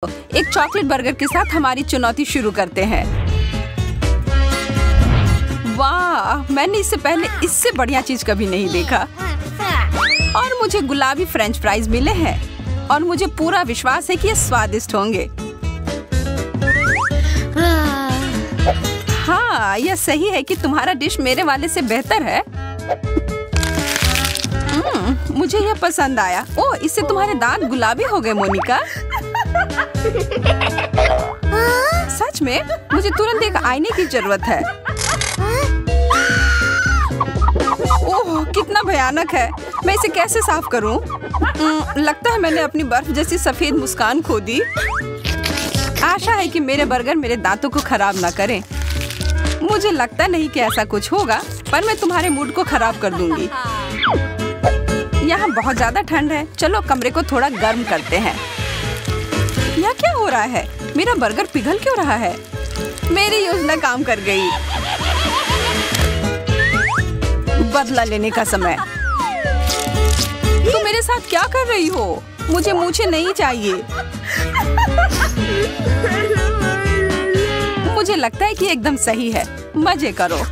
एक chocolate burger के साथ हमारी चुनौती शुरू करते हैं। वाह, मैंने इससे पहले इससे बढ़िया चीज कभी नहीं देखा। और मुझे गुलाबी फ्रेंच फ्राइज मिले हैं और मुझे पूरा विश्वास है कि ये स्वादिष्ट होंगे। हाँ, यह सही है कि तुम्हारा डिश मेरे वाले से बेहतर है। मुझे यह पसंद आया। ओह, इससे तुम्हारे दांत गुलाबी हो गए मोनिका। सच में मुझे तुरंत एक आईने की जरूरत है। ओह, कितना भयानक है। मैं इसे कैसे साफ करूं? लगता है मैंने अपनी बर्फ जैसी सफेद मुस्कान खो दी। आशा है कि मेरे बर्गर मेरे दांतों को खराब ना करें। मुझे लगता नहीं कि ऐसा कुछ होगा, पर मैं तुम्हारे मूड को खराब कर दूंगी। यहाँ बहुत ज्यादा ठंड है। चलो कमरे को थोड़ा गर्म करते हैं। यह क्या हो रहा है? मेरा बर्गर पिघल क्यों रहा है? मेरी योजना काम कर गई। बदला लेने का समय। तुम मेरे साथ क्या कर रही हो? मुझे मूछें नहीं चाहिए। मुझे लगता है कि एकदम सही है। मजे करो।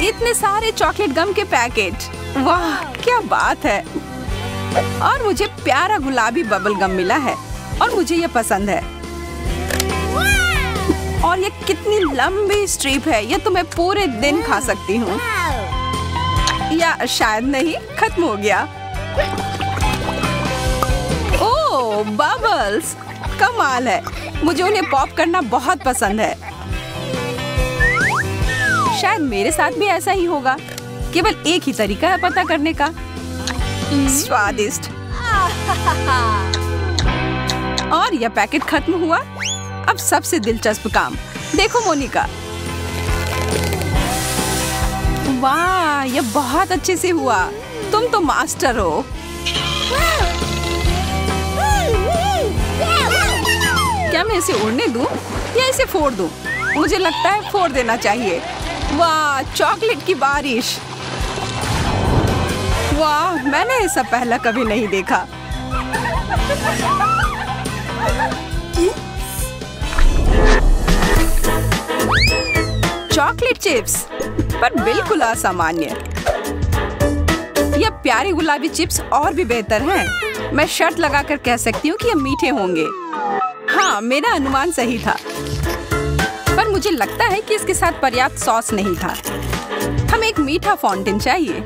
इतने सारे चॉकलेट गम के पैकेट। वाह, क्या बात है। और मुझे प्यारा गुलाबी बबल गम मिला है और मुझे ये पसंद है। और ये कितनी लंबी स्ट्रिप है। ये तो मैं पूरे दिन खा सकती हूँ। या शायद नहीं, खत्म हो गया। ओह, बबल्स, कमाल है। मुझे उन्हें पॉप करना बहुत पसंद है। शायद मेरे साथ भी ऐसा ही होगा। केवल एक ही तरीका है पता करने का। स्वादिष्ट। और यह पैकेट खत्म हुआ। अब सबसे दिलचस्प काम देखो मोनिका। वाह, यह बहुत अच्छे से हुआ। तुम तो मास्टर हो। क्या मैं इसे उड़ने दूं या इसे फोड़ दूं? मुझे लगता है फोड़ देना चाहिए। वाह, चॉकलेट की बारिश। वाह, मैंने ऐसा पहला कभी नहीं देखा। चॉकलेट चिप्स, पर बिल्कुल असामान्य। यह प्यारे गुलाबी चिप्स और भी बेहतर हैं। मैं शर्त लगाकर कह सकती हूँ कि ये मीठे होंगे। हाँ, मेरा अनुमान सही था। पर मुझे लगता है कि इसके साथ पर्याप्त सॉस नहीं था। हमें एक मीठा फाउंटेन चाहिए।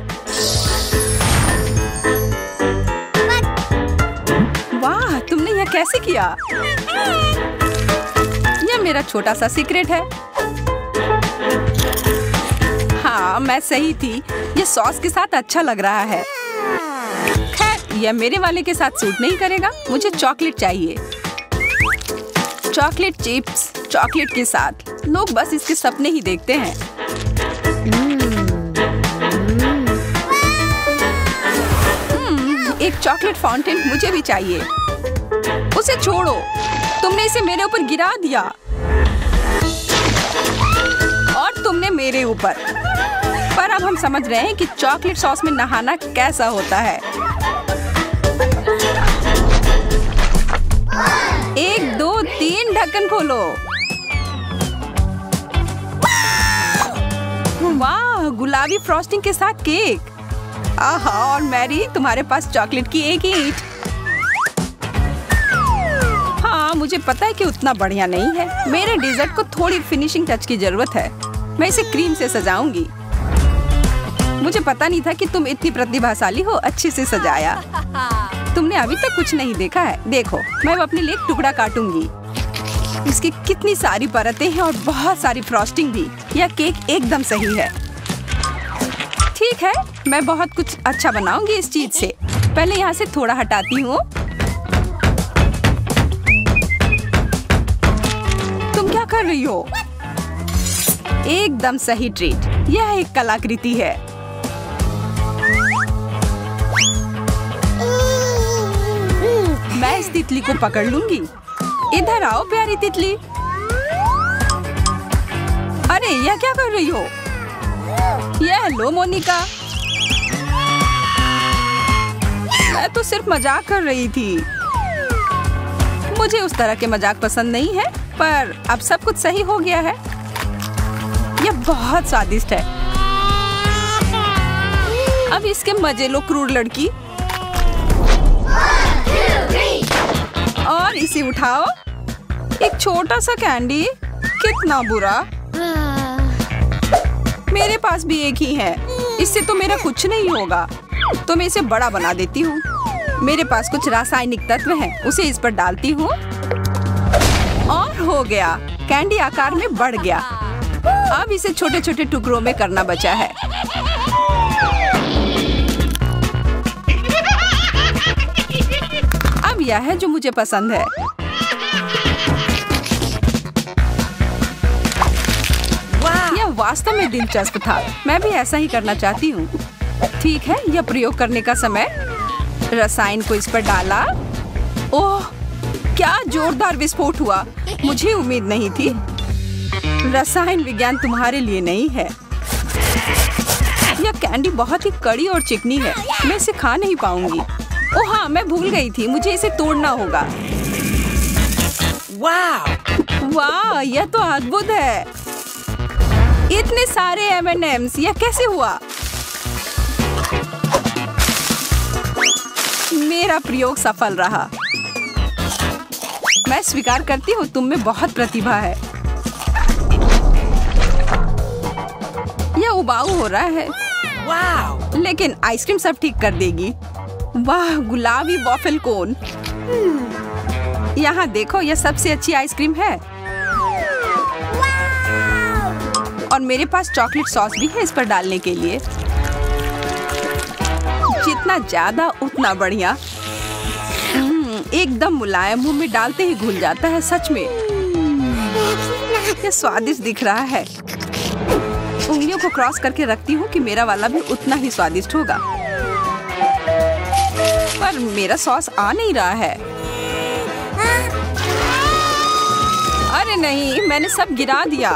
वाह, तुमने यह कैसे किया? यह मेरा छोटा सा सीक्रेट है। हाँ, मैं सही थी। यह सॉस के साथ अच्छा लग रहा है। खैर, यह मेरे वाले के साथ सूट नहीं करेगा। मुझे चॉकलेट चाहिए। चॉकलेट चिप्स चॉकलेट के साथ। लोग बस इसके सपने ही देखते हैं। एक चॉकलेट फाउंटेन मुझे भी चाहिए। उसे छोड़ो, तुमने इसे मेरे ऊपर गिरा दिया। और तुमने मेरे ऊपर। पर अब हम समझ रहे हैं कि चॉकलेट सॉस में नहाना कैसा होता है। 1 2 3 ढक्कन खोलो। वाह, गुलाबी फ्रॉस्टिंग के साथ केक। आहा, और मैरी, तुम्हारे पास चॉकलेट की एक ईंट। हाँ, मुझे पता है कि उतना बढ़िया नहीं है। मेरे डेजर्ट को थोड़ी फिनिशिंग टच की जरूरत है। मैं इसे क्रीम से सजाऊंगी। मुझे पता नहीं था कि तुम इतनी प्रतिभाशाली हो। अच्छे से सजाया। तुमने अभी तक कुछ नहीं देखा है। देखो, मैं अपने लिए एक टुकड़ा काटूंगी। इसकी कितनी सारी परतें हैं और बहुत सारी फ्रॉस्टिंग भी। यह केक एकदम सही है। ठीक है, मैं बहुत कुछ अच्छा बनाऊंगी इस चीज से। पहले यहाँ से थोड़ा हटाती हूँ। तुम क्या कर रही हो? एकदम सही ट्रीट। यह एक कलाकृति है। मैं इस तितली को पकड़ लूंगी। इधर आओ प्यारी तितली। अरे, यह क्या कर रही हो? यह लो मोनिका। मैं तो सिर्फ मजाक कर रही थी। मुझे उस तरह के मजाक पसंद नहीं है, पर अब सब कुछ सही हो गया है। यह बहुत स्वादिष्ट है। अब इसके मजे लो क्रूर लड़की। और इसे उठाओ। एक छोटा सा कैंडी, कितना बुरा। मेरे पास भी एक ही है, इससे तो मेरा कुछ नहीं होगा। तो मैं इसे बड़ा बना देती हूँ। मेरे पास कुछ रासायनिक तत्व हैं, उसे इस पर डालती हूँ और हो गया। कैंडी आकार में बढ़ गया। अब इसे छोटे छोटे टुकड़ों में करना बचा है। अब यह है जो मुझे पसंद है। यह वास्तव में दिलचस्प था। मैं भी ऐसा ही करना चाहती हूँ। ठीक है, यह प्रयोग करने का समय। रसायन को इस पर डाला। ओह, क्या जोरदार विस्फोट हुआ। मुझे उम्मीद नहीं थी। रसायन विज्ञान तुम्हारे लिए नहीं है। यह कैंडी बहुत ही कड़ी और चिकनी है। मैं इसे खा नहीं पाऊंगी। ओह हाँ, मैं भूल गई थी, मुझे इसे तोड़ना होगा। वाह, यह तो अद्भुत है। इतने सारे M&Ms, यह कैसे हुआ? मेरा प्रयोग सफल रहा। मैं स्वीकार करती हूँ, तुम में बहुत प्रतिभा है। यह उबाऊ हो रहा है। लेकिन आइसक्रीम सब ठीक कर देगी। वाह, गुलाबी वॉफल कोन। यहाँ देखो, यह सबसे अच्छी आइसक्रीम है। और मेरे पास चॉकलेट सॉस भी है इस पर डालने के लिए। जितना ज्यादा उतना बढ़िया। एकदम मुलायम, मुंह में डालते ही घुल जाता है। सच में यह स्वादिष्ट दिख रहा है। उंगलियों को क्रॉस करके रखती हूँ कि मेरा वाला भी उतना ही स्वादिष्ट होगा। पर मेरा सॉस आ नहीं रहा है। अरे नहीं, मैंने सब गिरा दिया।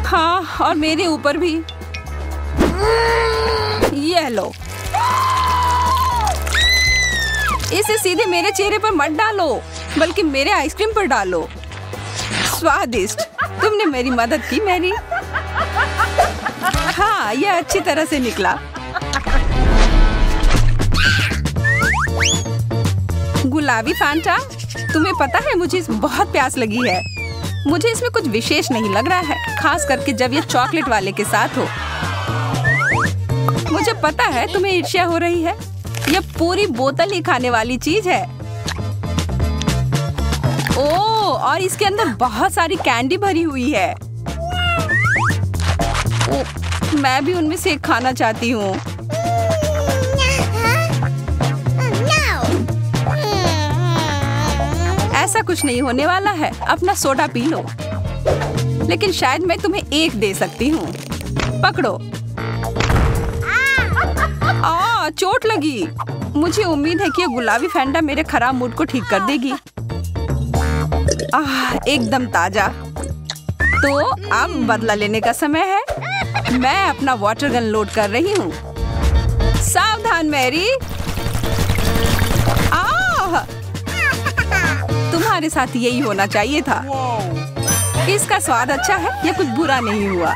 हाँ, और मेरे ऊपर भी। ये लो। इसे सीधे मेरे चेहरे पर मत डालो, बल्कि मेरे आइसक्रीम पर डालो। स्वादिष्ट। तुमने मेरी मदद की मैरी। हाँ, यह अच्छी तरह से निकला। गुलाबी फैंटा, तुम्हें पता है मुझे बहुत प्यास लगी है। मुझे इसमें कुछ विशेष नहीं लग रहा है, खास करके जब ये चॉकलेट वाले के साथ हो। मुझे पता है तुम्हें ईर्ष्या हो रही है। यह पूरी बोतल ही खाने वाली चीज है। ओह, और इसके अंदर बहुत सारी कैंडी भरी हुई है। ओह, मैं भी उनमें से एक खाना चाहती हूँ। ऐसा कुछ नहीं होने वाला है। अपना सोडा पी लो। लेकिन शायद मैं तुम्हें एक दे सकती हूँ। पकड़ो। चोट लगी। मुझे उम्मीद है कि ये गुलाबी फैंटा मेरे खराब मूड को ठीक कर देगी। एकदम ताजा। तो अब बदला लेने का समय है। मैं अपना वाटर गन लोड कर रही हूँ। सावधान मैरी। तुम्हारे साथ यही होना चाहिए था। इसका स्वाद अच्छा है, यह कुछ बुरा नहीं हुआ।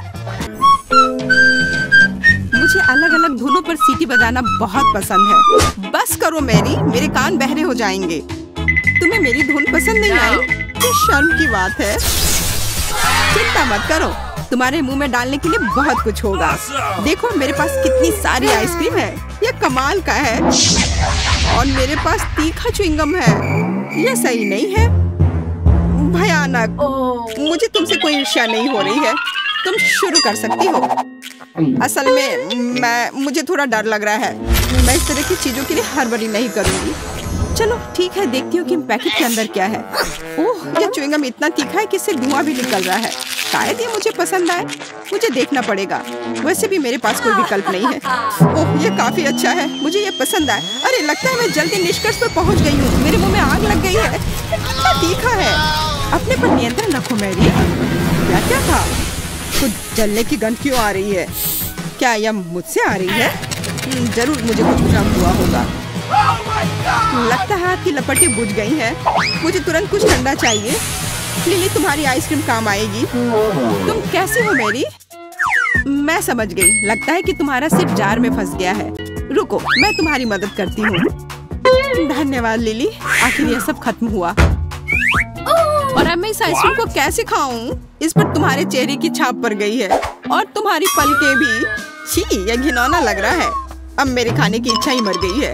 मुझे अलग अलग धुनों पर सीटी बजाना बहुत पसंद है। बस करो मैरी, मेरे कान बहरे हो जाएंगे। तुम्हें मेरी धुन पसंद नहीं आई? ये शर्म की बात है। चिंता मत करो, तुम्हारे मुंह में डालने के लिए बहुत कुछ होगा। देखो मेरे पास कितनी सारी आइसक्रीम है। यह कमाल का है। और मेरे पास तीखा च्युइंगम है। यह सही नहीं है। भयानक। मुझे तुमसे कोई ईर्ष्या नहीं हो रही है। तुम शुरू कर सकती हो। असल में मुझे थोड़ा डर लग रहा है। मैं इस तरह की चीजों के लिए हड़बड़ी नहीं करूंगी। चलो ठीक है, देखती हूँ कि पैकेट के अंदर क्या है। ओह, यह च्युइंगम इतना तीखा है कि इससे धुआं भी निकल रहा है। शायद ये मुझे पसंद आए। मुझे देखना पड़ेगा। वैसे भी मेरे पास कोई विकल्प नहीं है। ओह, ये काफी अच्छा है। मुझे ये पसंद आए। अरे लगता है मैं जल्दी निष्कर्ष पर पहुँच गई हूँ। मेरे मुँह में आग लग गई है। कितना तीखा है। अपने पर नियंत्रण रखो मैरी। क्या था? कुछ जलने की गंध क्यों आ रही है? क्या यह मुझसे आ रही है? जरूर मुझे कुछ भ्रम हुआ होगा। लगता है आपकी लपटें बुझ गई हैं। मुझे तुरंत कुछ ठंडा चाहिए। लिली, तुम्हारी आइसक्रीम काम आएगी। तुम कैसी हो मेरी? मैं समझ गई। लगता है कि तुम्हारा सिर जार में फंस गया है। रुको, मैं तुम्हारी मदद करती हूँ। धन्यवाद लिली, आखिर यह सब खत्म हुआ। और अब मैं इस आइसक्रीम को कैसे खाऊं? इस पर तुम्हारे चेहरे की छाप पड़ गई है और तुम्हारी पलकें भी। छी, यह घिनौना लग रहा है। अब मेरे खाने की इच्छा ही मर गई है।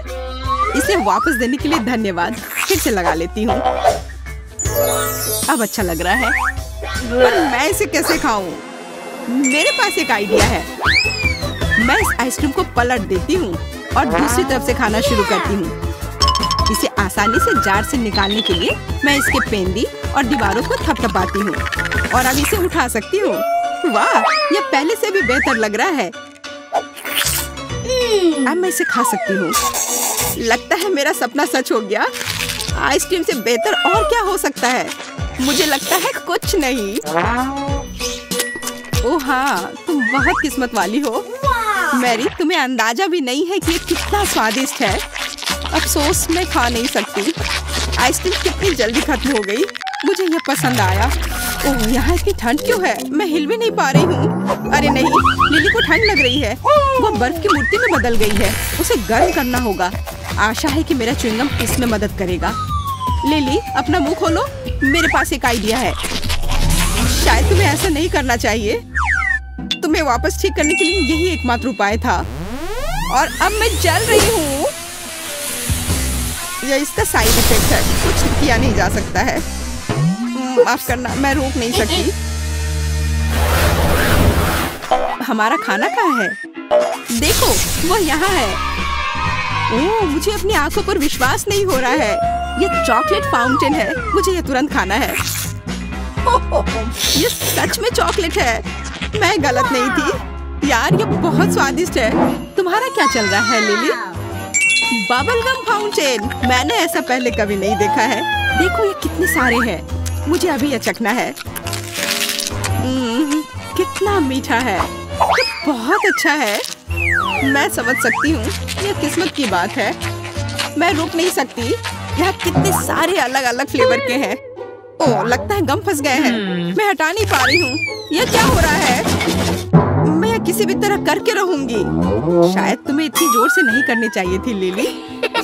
इसे वापस देने के लिए धन्यवाद। फिर से लगा लेती हूँ। अब अच्छा लग रहा है, पर मैं इसे कैसे खाऊं? मेरे पास एक आइडिया है। मैं इस आइसक्रीम को पलट देती हूँ और दूसरी तरफ से खाना शुरू करती हूँ। इसे आसानी से जार से निकालने के लिए मैं इसके पेंदी और दीवारों को थपथपाती हूँ और अब इसे उठा सकती हूँ। वाह, यह पहले से भी बेहतर लग रहा है। अब मैं इसे खा सकती हूँ। लगता है मेरा सपना सच हो गया। आइसक्रीम से बेहतर और क्या हो सकता है? मुझे लगता है कुछ नहीं। ओह हाँ, तुम बहुत किस्मत वाली हो मैरी। तुम्हें अंदाजा भी नहीं है कि ये कितना स्वादिष्ट है। अफसोस मैं खा नहीं सकती। आइसक्रीम कितनी जल्दी खत्म हो गई। मुझे यह पसंद आया। ओह, यहाँ इतनी ठंड क्यों है? मैं हिल भी नहीं पा रही हूँ। अरे नहीं, लिली को ठंड लग रही है। वो बर्फ की मूर्ति में बदल गई है। उसे गर्म करना होगा। आशा है कि मेरा च्युइंगम इसमें मदद करेगा। लिली, अपना मुंह खोलो। मेरे पास एक आइडिया है। शायद तुम्हें ऐसा नहीं करना चाहिए। तुम्हें वापस ठीक करने के लिए यही एकमात्र उपाय था। और अब मैं जल रही हूँ। यह इसका साइड इफेक्ट है। कुछ किया नहीं जा सकता है। माफ करना, मैं रोक नहीं सकती। हमारा खाना कहाँ है? देखो, वो यहाँ है। ओह, मुझे अपनी आंखों पर विश्वास नहीं हो रहा है। यह चॉकलेट फाउंटेन है। मुझे यह तुरंत खाना है। ये सच में चॉकलेट है। मैं गलत नहीं थी। यार, ये बहुत स्वादिष्ट है। तुम्हारा क्या चल रहा है लिली? Bubble gum fountain. मैंने ऐसा पहले कभी नहीं देखा है। देखो, ये कितने सारे हैं। मुझे अभी यह चखना है। कितना मीठा है। ये बहुत अच्छा है। मैं समझ सकती हूँ, यह किस्मत की बात है। मैं रुक नहीं सकती। यहाँ कितने सारे अलग अलग फ्लेवर के हैं। ओह, लगता है गम फंस गए हैं। मैं हटा नहीं पा रही हूँ। यह क्या हो रहा है? मैं यह किसी भी तरह करके रहूंगी। शायद तुम्हें इतनी जोर से नहीं करनी चाहिए थी लिली।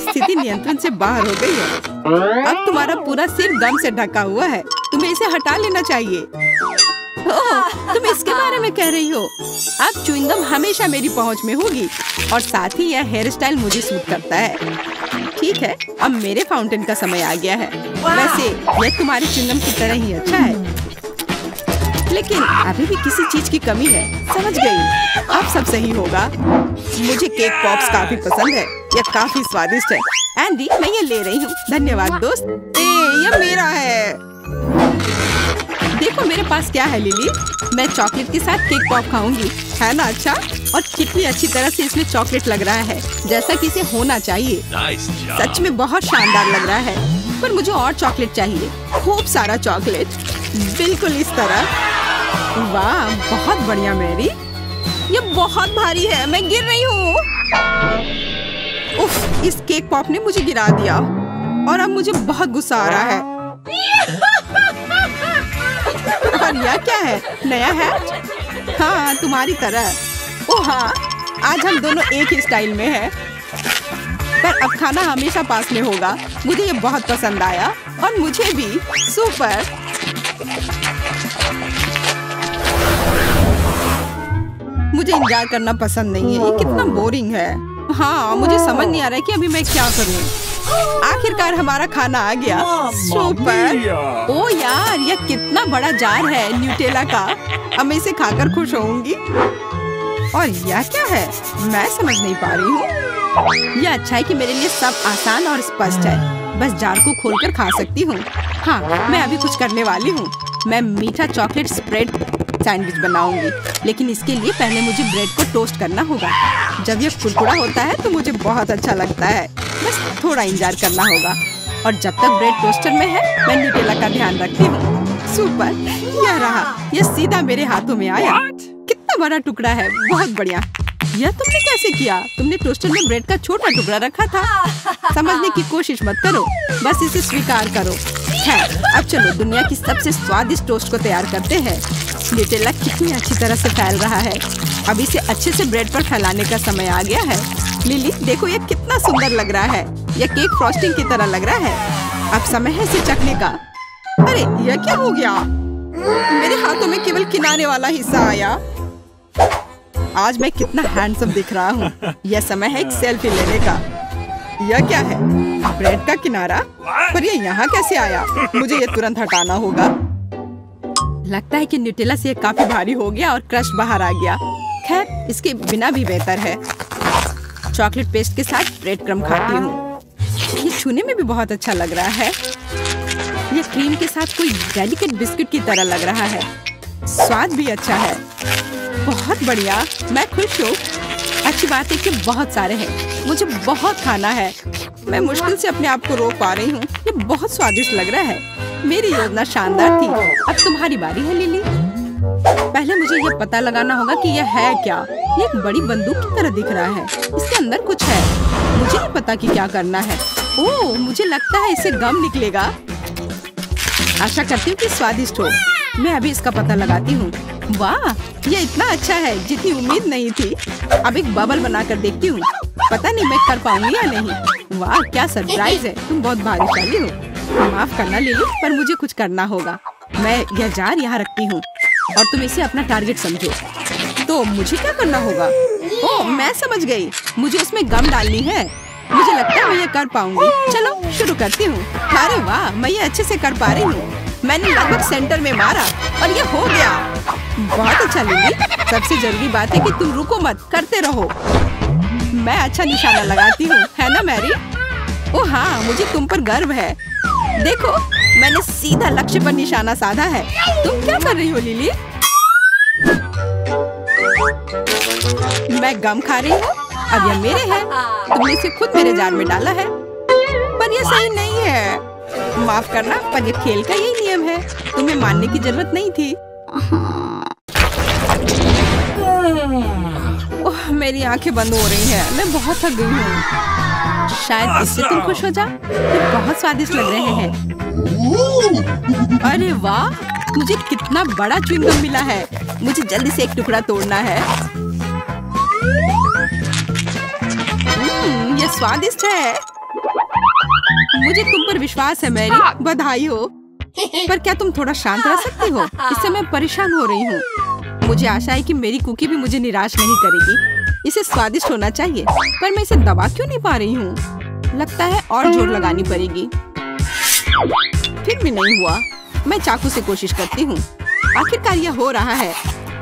स्थिति नियंत्रण से बाहर हो गई है। अब तुम्हारा पूरा सिर गम से ढका हुआ है। तुम्हें इसे हटा लेना चाहिए। ओह, तुम इसके बारे में कह रही हो? अब च्युइंगम हमेशा मेरी पहुंच में होगी और साथ ही यह हेयर स्टाइल मुझे सूट करता है। ठीक है, अब मेरे फाउंटेन का समय आ गया है। वैसे यह तुम्हारे च्युइंगम की तरह ही अच्छा है, लेकिन अभी भी किसी चीज की कमी है। समझ गई, अब सब सही होगा। मुझे केक पॉप्स काफी पसंद है। यह काफी स्वादिष्ट है। एंडी, मैं ये ले रही हूँ। धन्यवाद दोस्त। यह मेरा है। देखो मेरे पास क्या है लिली। मैं चॉकलेट के साथ केक पॉप खाऊंगी। है ना अच्छा? और कितनी अच्छी तरह से इसमें चॉकलेट लग रहा है, जैसा कि इसे होना चाहिए। सच में बहुत शानदार लग रहा है। पर मुझे और चॉकलेट चाहिए। खूब सारा चॉकलेट, बिल्कुल इस तरह। वाह, बहुत बढ़िया मैरी। ये बहुत भारी है। मैं गिर रही हूँ। उफ, इस केक पॉप ने मुझे गिरा दिया और अब मुझे बहुत गुस्सा आ रहा है। और यह क्या है? नया हैट? हाँ, तुम्हारी तरह। ओह हाँ, आज हम दोनों एक ही स्टाइल में हैं। पर अब खाना हमेशा पास में होगा। मुझे ये बहुत पसंद आया और मुझे भी। सुपर। मुझे इंतजार करना पसंद नहीं है। ये कितना बोरिंग है। हाँ, मुझे समझ नहीं आ रहा है कि अभी मैं क्या करूँ। आखिरकार हमारा खाना आ गया। सुपर। ओ यार, यह कितना बड़ा जार है न्यूटेला का। अब मैं इसे खाकर खुश होऊंगी। और यह क्या है? मैं समझ नहीं पा रही हूँ। यह अच्छा है कि मेरे लिए सब आसान और स्पष्ट है। बस जार को खोलकर खा सकती हूँ। हाँ, मैं अभी कुछ करने वाली हूँ। मैं मीठा चॉकलेट स्प्रेड सैंडविच बनाऊंगी, लेकिन इसके लिए पहले मुझे ब्रेड को टोस्ट करना होगा। जब यह कुरकुरा होता है तो मुझे बहुत अच्छा लगता है। बस थोड़ा इंतजार करना होगा। और जब तक ब्रेड टोस्टर में है, मैं न्यूटेला का ध्यान रखती हूँ। सुपर, यह रहा। यह सीधा मेरे हाथों में आया। कितना बड़ा टुकड़ा है। बहुत बढ़िया। यह तुमने कैसे किया? तुमने टोस्टर में ब्रेड का छोटा टुकड़ा रखा था। समझने की कोशिश मत करो, बस इसे स्वीकार करो। है, अब चलो दुनिया की सबसे स्वादिष्ट टोस्ट को तैयार करते हैं। न्यूटेला कितनी अच्छी तरह से फैल रहा है। अब इसे अच्छे से ब्रेड पर फैलाने का समय आ गया है। लिली देखो, यह कितना सुंदर लग रहा है। यह केक फ्रॉस्टिंग की तरह लग रहा है। अब समय है इसे चखने का। अरे यह क्या हो गया? मेरे हाथों में केवल किनारे वाला हिस्सा आया। आज मैं कितना हैंडसम दिख रहा हूँ। यह समय है एक सेल्फी लेने का। यह क्या है? ब्रेड का किनारा? पर यह यहाँ कैसे आया? मुझे यह तुरंत हटाना होगा। लगता है कि न्यूटेला से यह काफी भारी हो गया और क्रश बाहर आ गया। खैर, इसके बिना भी बेहतर है। चॉकलेट पेस्ट के साथ ब्रेड क्रम्ब खाती हूँ। ये छूने में भी बहुत अच्छा लग रहा है। यह क्रीम के साथ कोई डेलिकेट बिस्किट की तरह लग रहा है। स्वाद भी अच्छा है। बहुत बढ़िया, मैं खुश हूँ। अच्छी बात है कि बहुत सारे हैं। मुझे बहुत खाना है। मैं मुश्किल से अपने आप को रोक पा रही हूँ। ये बहुत स्वादिष्ट लग रहा है। मेरी योजना शानदार थी। अब तुम्हारी बारी है लिली। पहले मुझे ये पता लगाना होगा कि यह है क्या। ये एक बड़ी बंदूक की तरह दिख रहा है। इसके अंदर कुछ है। मुझे नहीं पता कि क्या करना है। ओह, मुझे लगता है इससे गम निकलेगा। आशा करती हूँ कि स्वादिष्ट हो। मैं अभी इसका पता लगाती हूँ। वाह, ये इतना अच्छा है जितनी उम्मीद नहीं थी। अब एक बबल बनाकर देखती हूँ। पता नहीं मैं कर पाऊंगी या नहीं। वाह, क्या सरप्राइज है। तुम बहुत भाग्यशाली हो। माफ करना लिली, पर मुझे कुछ करना होगा। मैं यह जार यहाँ रखती हूँ और तुम इसे अपना टारगेट समझो। तो मुझे क्या करना होगा? ओह, मैं समझ गई। मुझे उसमें गम डालनी है। मुझे लगता है मैं ये कर पाऊंगी। चलो शुरू करती हूँ। अरे वाह, मैं ये अच्छे से कर पा रही हूँ। मैंने लगभग सेंटर में मारा और ये हो गया। बहुत अच्छा लिली। सबसे जरूरी बात है कि तुम रुको मत, करते रहो। मैं अच्छा निशाना लगाती हूँ, है ना मैरी? ओह हाँ, मुझे तुम पर गर्व है। देखो, मैंने सीधा लक्ष्य पर निशाना साधा है। तुम क्या कर रही हो लिली? मैं गम खा रही हूँ। अब यह मेरे हैं। तुमने इसे खुद मेरे जार में डाला है। पर यह सही नहीं है। माफ करना, पर यह खेल का यही नियम है। तुम्हें मानने की जरूरत नहीं थी। ओह, मेरी आंखें बंद हो रही हैं। मैं बहुत थक गई हूँ। शायद इससे तुम खुश हो जाओ। ये बहुत स्वादिष्ट लग रहे हैं। अरे वाह, मुझे कितना बड़ा च्युइंगम मिला है। मुझे जल्दी से एक टुकड़ा तोड़ना है। ये स्वादिष्ट है। मुझे तुम पर विश्वास है मैरी। बधाई हो। पर क्या तुम थोड़ा शांत रह सकती हो? इससे मैं परेशान हो रही हूँ। मुझे आशा है कि मेरी कुकी भी मुझे निराश नहीं करेगी। इसे स्वादिष्ट होना चाहिए, पर मैं इसे दबा क्यों नहीं पा रही हूँ? लगता है और जोर लगानी पड़ेगी। फिर भी नहीं हुआ। मैं चाकू से कोशिश करती हूँ। आखिरकार यह हो रहा है।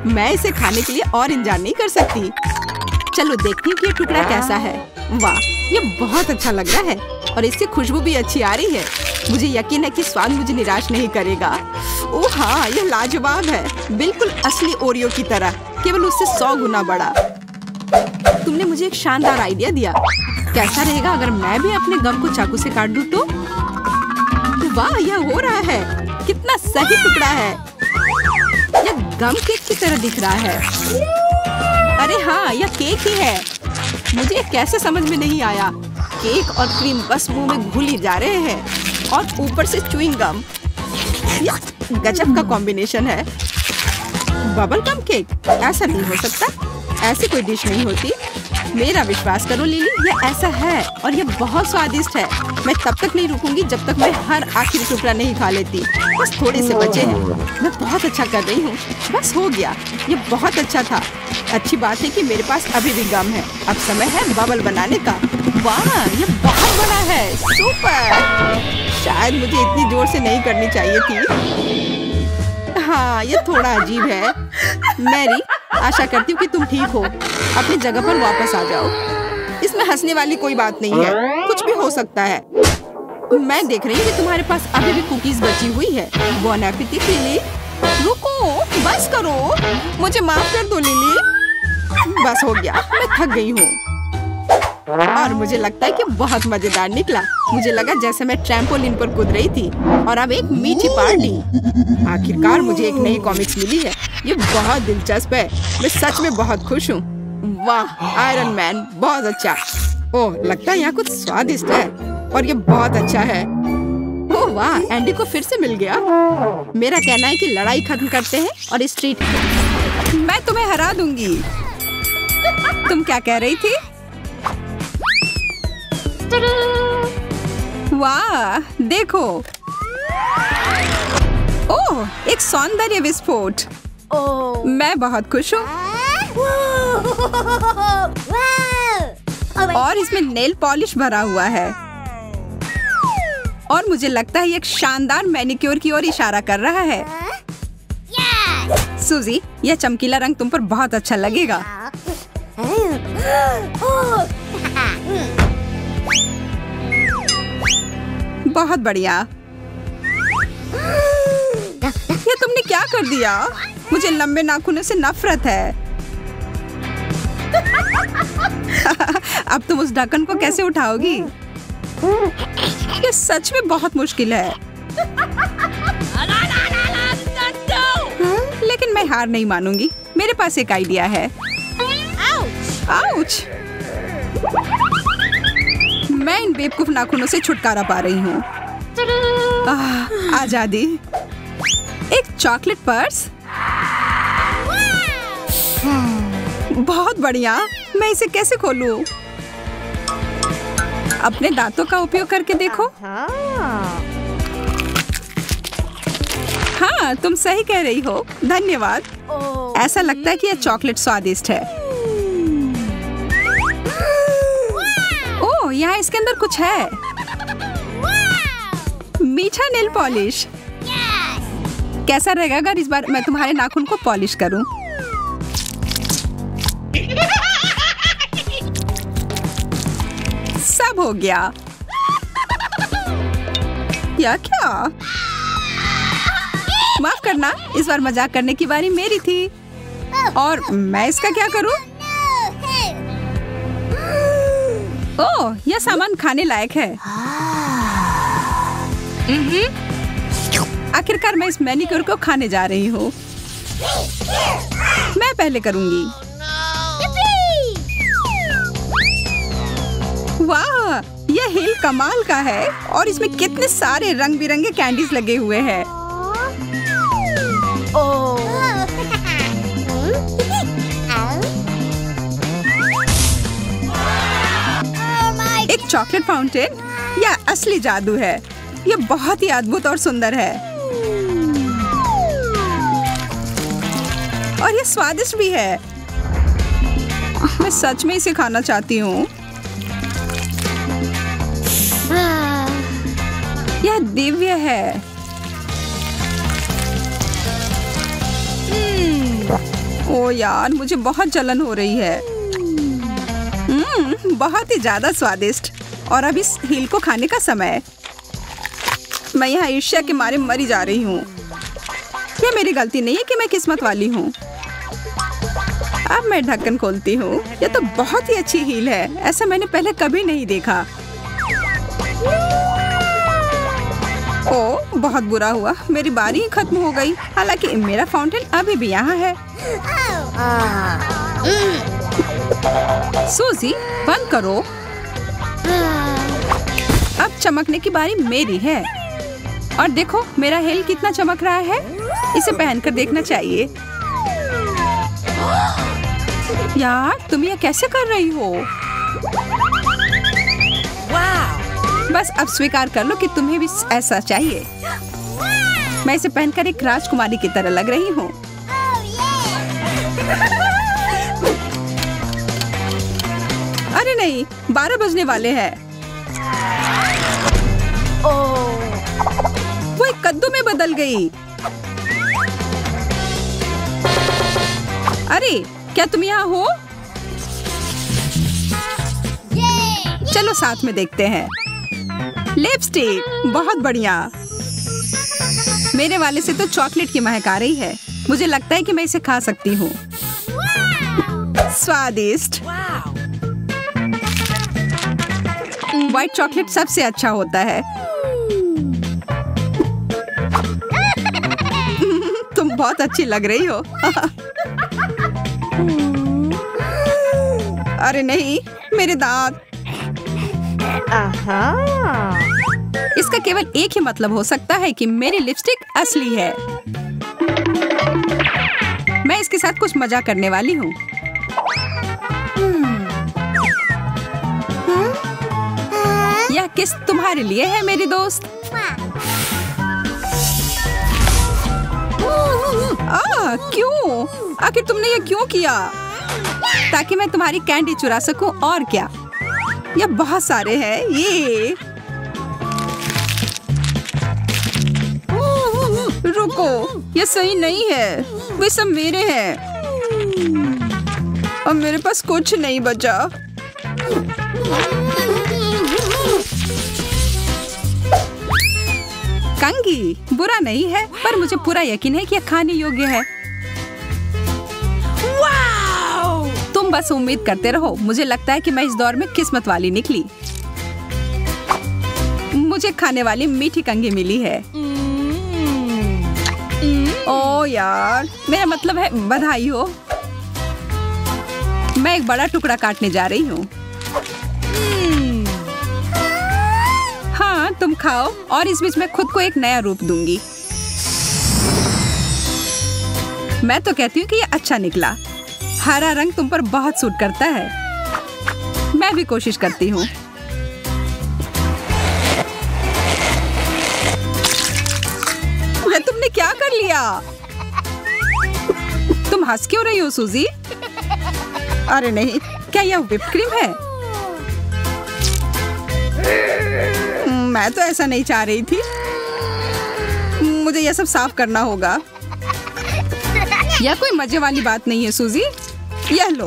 मैं इसे खाने के लिए और इंतजार नहीं कर सकती। चलो देखती हूँ कि ये टुकड़ा कैसा है। वाह, ये बहुत अच्छा लग रहा है और इससे खुशबू भी अच्छी आ रही है। मुझे यकीन है कि स्वाद मुझे निराश नहीं करेगा। ओह हाँ, यह लाजवाब है। बिल्कुल असली ओरियो की तरह, केवल उससे 100 गुना बड़ा। तुमने मुझे एक शानदार आइडिया दिया। कैसा रहेगा अगर मैं भी अपने गम को चाकू से काट दूं तो? वाह, यह हो रहा है। कितना सही टुकड़ा है। यह गम केक की तरह दिख रहा है। अरे हाँ, यह केक ही है। मुझे कैसे समझ में नहीं आया। केक और क्रीम बस मुंह में घुल ही जा रहे हैं और ऊपर से च्युइंग गम। यह गजब का कॉम्बिनेशन है। Bubble gum cake? ऐसा नहीं हो सकता। ऐसी कोई डिश नहीं होती। मेरा विश्वास करो लिली, यह ऐसा है और यह बहुत स्वादिष्ट है। मैं तब तक नहीं रुकूंगी जब तक मैं हर आखिरी टुकड़ा नहीं खा लेती। बस थोड़े से बचे हैं। मैं बहुत अच्छा कर रही हूँ। बस हो गया। यह बहुत अच्छा था। अच्छी बात है कि मेरे पास अभी भी गम है। अब समय है बबल बनाने का। वाह, यह बहुत बड़ा है। सुपर। शायद मुझे इतनी जोर से नहीं करनी चाहिए थी। हाँ, यह थोड़ा अजीब है। मैरी, आशा करती हूँ कि तुम ठीक हो। अपनी जगह पर वापस आ जाओ। इसमें हंसने वाली कोई बात नहीं है। कुछ भी हो सकता है। मैं देख रही हूँ कि तुम्हारे पास अभी भी कुकीज बची हुई है। बॉन एपेटिट लिली। रुको, बस करो। मुझे माफ कर दो लिली। बस हो गया। मैं थक गई हूँ और मुझे लगता है कि बहुत मजेदार निकला। मुझे लगा जैसे मैं ट्रैम्पोलिन पर कूद रही थी। और अब एक मीठी पार्टी। आखिरकार मुझे एक नई कॉमिक्स मिली है। ये बहुत दिलचस्प है। मैं सच में बहुत खुश हूँ। वाह, आयरन मैन, बहुत अच्छा। ओह, लगता है यहाँ कुछ स्वादिष्ट है और ये बहुत अच्छा है। ओह वाह, एंडी को फिर से मिल गया। मेरा कहना है कि लड़ाई खत्म करते हैं और स्ट्रीट। मैं तुम्हें हरा दूंगी। तुम क्या कह रही थी? वाह, देखो। ओह, एक सौंदर्य विस्फोट। मैं बहुत खुश हूँ। और इसमें नेल पॉलिश भरा हुआ है और मुझे लगता है ये एक शानदार मैनिक्योर की ओर इशारा कर रहा है। सूजी, यह चमकीला रंग तुम पर बहुत अच्छा लगेगा। बहुत बढ़िया। ये तुमने क्या कर दिया? मुझे लंबे नाखूनों से नफरत है। अब तुम उस ढक्कन को कैसे उठाओगी? ये सच में बहुत मुश्किल है। लेकिन मैं हार नहीं मानूंगी। मेरे पास एक आइडिया है। आउच! मैं इन बेवकूफ नाखूनों से छुटकारा पा रही हूँ। आजादी। एक चॉकलेट पर्स। बहुत बढ़िया। मैं इसे कैसे खोलूं? अपने दांतों का उपयोग करके देखो। हाँ, तुम सही कह रही हो। धन्यवाद। ऐसा लगता है कि यह चॉकलेट स्वादिष्ट है। ओह, यहाँ इसके अंदर कुछ है। मीठा नेल पॉलिश। कैसा रहेगा अगर इस बार मैं तुम्हारे नाखून को पॉलिश करूं? सब हो गया। या क्या? माफ करना, इस बार मजाक करने की बारी मेरी थी। और मैं इसका क्या करूं? ओह, यह सामान खाने लायक है। आखिरकार मैं इस मैनिक्योर को खाने जा रही हूँ। मैं पहले करूंगी। वाह, यह हिल कमाल का है और इसमें कितने सारे रंग बिरंगे कैंडीज लगे हुए हैं। एक चॉकलेट फाउंटेन। यह असली जादू है। यह बहुत ही अद्भुत और सुंदर है और यह स्वादिष्ट भी है। मैं सच में इसे खाना चाहती हूँ। यह दिव्य है। ओ यार, मुझे बहुत जलन हो रही है। बहुत ही ज्यादा स्वादिष्ट। और अब इस हिल को खाने का समय। मैं यहाँ ईर्ष्या के मारे मरी जा रही हूँ। यह मेरी गलती नहीं है कि मैं किस्मत वाली हूँ। अब मैं ढक्कन खोलती हूँ। यह तो बहुत ही अच्छी हील है। ऐसा मैंने पहले कभी नहीं देखा। ओह, बहुत बुरा हुआ। मेरी बारी ही खत्म हो गई। हालांकि मेरा फाउंटेन अभी भी यहाँ है। सूजी, बंद करो। अब चमकने की बारी मेरी है। और देखो मेरा हेल कितना चमक रहा है। इसे पहनकर देखना चाहिए। यार, तुम यह कैसे कर रही हो? बस अब स्वीकार कर लो कि तुम्हें भी ऐसा चाहिए। मैं इसे पहनकर एक राजकुमारी की तरह लग रही हूँ। अरे नहीं, 12 बजने वाले हैं। वो एक कद्दू में बदल गई। अरे, क्या तुम यहाँ हो? चलो साथ में देखते हैं। लिपस्टिक, बहुत बढ़िया। मेरे वाले से तो चॉकलेट की महक आ रही है। मुझे लगता है कि मैं इसे खा सकती हूँ। स्वादिष्ट। व्हाइट चॉकलेट सबसे अच्छा होता है। तुम बहुत अच्छी लग रही हो। अरे नहीं, मेरे दांत। इसका केवल एक ही मतलब हो सकता है कि मेरी लिपस्टिक असली है। मैं इसके साथ कुछ मजाक करने वाली हूँ। यह किस तुम्हारे लिए है मेरी दोस्त। क्यों? आखिर तुमने ये क्यों किया? ताकि मैं तुम्हारी कैंडी चुरा सकूं, और क्या। ये बहुत सारे हैं। ये रुको, ये सही नहीं है। वे सब मेरे हैं। अब मेरे पास कुछ नहीं बचा। कंगी बुरा नहीं है, पर मुझे पूरा यकीन है कि यह खाने योग्य है। तुम बस उम्मीद करते रहो। मुझे लगता है कि मैं इस दौर में किस्मत वाली निकली। मुझे खाने वाली मीठी कंगी मिली है। ओ यार, मेरा मतलब है बधाई हो। मैं एक बड़ा टुकड़ा काटने जा रही हूँ। हाँ, तुम खाओ और इस बीच मैं खुद को एक नया रूप दूंगी। मैं तो कहती हूँ कि ये अच्छा निकला। हरा रंग तुम पर बहुत सूट करता है। मैं भी कोशिश करती हूँ। तुमने क्या कर लिया? तुम हंस क्यों रही हो सूजी? अरे नहीं, क्या यह व्हिप क्रीम है? मैं तो ऐसा नहीं चाह रही थी। मुझे यह सब साफ करना होगा। यह कोई मजे वाली बात नहीं है सूजी। यह लो,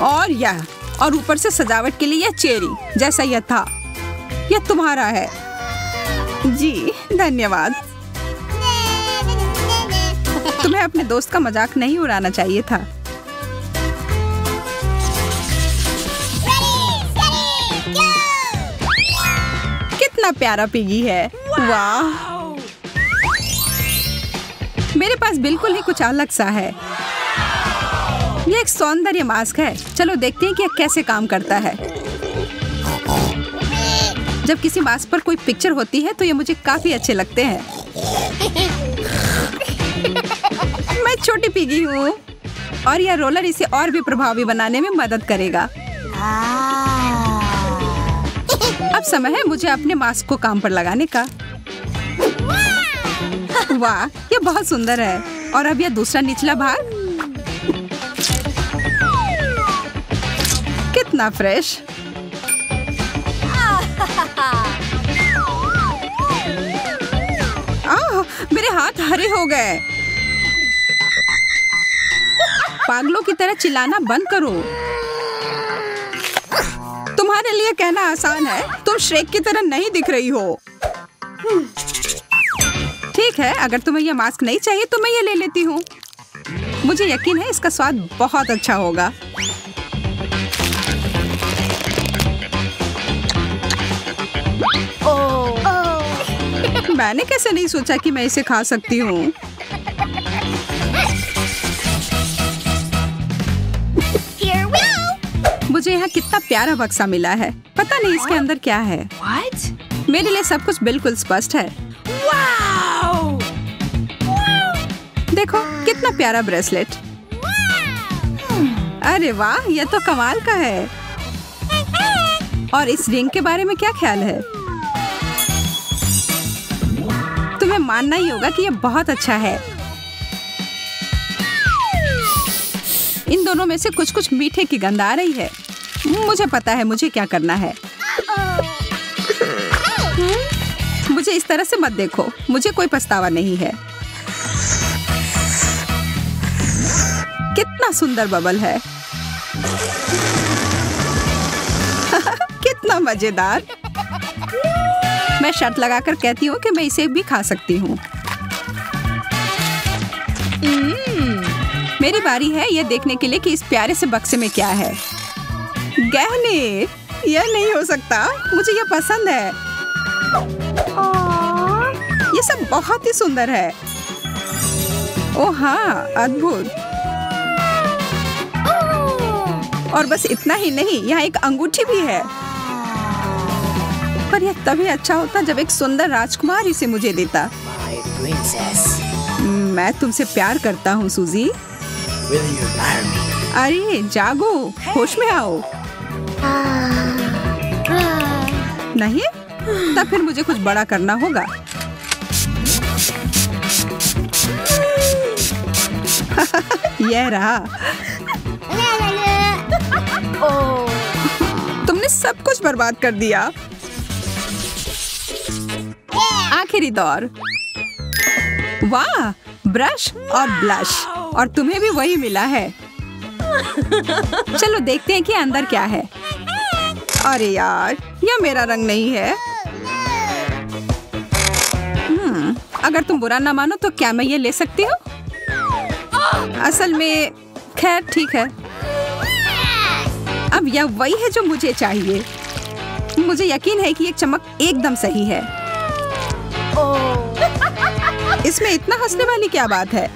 और यह, और ऊपर से सजावट के लिए यह चेरी जैसा यह था। यह तुम्हारा है। जी धन्यवाद। तुम्हें अपने दोस्त का मजाक नहीं उड़ाना चाहिए था। कितना प्यारा पिगी है। वाह, मेरे पास बिल्कुल ही कुछ अलग सा है। ये एक सौंदर्य मास्क है। चलो देखते हैं कि यह कैसे काम करता है। जब किसी मास्क पर कोई पिक्चर होती है तो ये मुझे काफी अच्छे लगते हैं। मैं छोटी पिगी हूँ और यह रोलर इसे और भी प्रभावी बनाने में मदद करेगा। अब समय है मुझे अपने मास्क को काम पर लगाने का। वाह, ये बहुत सुंदर है। और अब यह दूसरा निचला भाग। कितना फ्रेश। मेरे हाथ हरे हो गए। पागलों की तरह चिल्लाना बंद करो। तुम्हारे लिए कहना आसान है। तुम श्रेक की तरह नहीं दिख रही हो। ठीक है, अगर तुम्हें यह मास्क नहीं चाहिए तो मैं ये ले लेती हूँ। मुझे यकीन है इसका स्वाद बहुत अच्छा होगा। मैंने कैसे नहीं सोचा कि मैं इसे खा सकती हूँ। मुझे यहाँ कितना प्यारा बक्सा मिला है। पता नहीं इसके अंदर क्या है। What? मेरे लिए सब कुछ बिल्कुल स्पष्ट है। wow! देखो कितना प्यारा ब्रेसलेट। अरे वाह, यह तो कमाल का है। और इस रिंग के बारे में क्या ख्याल है? तुम्हें मानना ही होगा कि यह बहुत अच्छा है। इन दोनों में से कुछ कुछ मीठे की गंध आ रही है। मुझे पता है मुझे क्या करना है। मुझे इस तरह से मत देखो। मुझे कोई पछतावा नहीं है। कितना सुंदर बबल है। कितना मजेदार। मैं शर्त लगाकर कहती हूँ कि मैं इसे भी खा सकती हूँ। मेरी बारी है यह देखने के लिए कि इस प्यारे से बक्से में क्या है। गहने। यह नहीं हो सकता। मुझे यह पसंद है। ये सब बहुत ही सुंदर है। ओह हाँ, अद्भुत। और बस इतना ही नहीं, यहाँ एक अंगूठी भी है। पर यह तभी अच्छा होता जब एक सुंदर राजकुमार इसे मुझे देता। मैं तुमसे प्यार करता हूँ सूजी। अरे जागो, होश में आओ। नहीं? तब फिर मुझे कुछ बड़ा करना होगा। यह रहा। तुमने सब कुछ बर्बाद कर दिया। आखिरी दौर। वाह, ब्रश और ब्लश, और तुम्हें भी वही मिला है। चलो देखते हैं कि अंदर क्या है। अरे यार, यह मेरा रंग नहीं है। अगर तुम बुरा ना मानो तो क्या मैं ये ले सकती हूँ? असल में खैर ठीक है। अब यह वही है जो मुझे चाहिए। मुझे यकीन है कि ये चमक एकदम सही है। इसमें इतना हंसने वाली क्या बात है?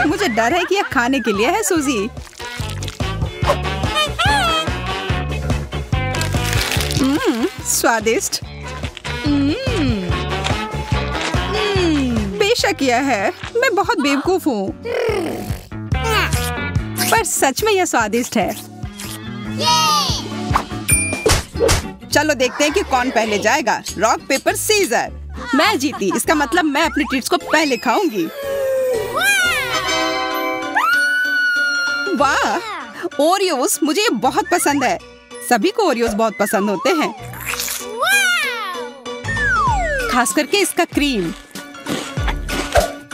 मुझे डर है कि यह खाने के लिए है सूजी। स्वादिष्ट। बेशक यह है। मैं बहुत बेवकूफ हूँ, पर सच में यह स्वादिष्ट है। चलो देखते हैं कि कौन पहले जाएगा। Rock paper scissor. मैं जीती, इसका मतलब मैं अपनी ट्रीट्स को पहले खाऊंगी। वाह, ओरियोस, मुझे ये बहुत पसंद है। सभी को ओरियोस बहुत पसंद होते हैं, खास करके इसका क्रीम।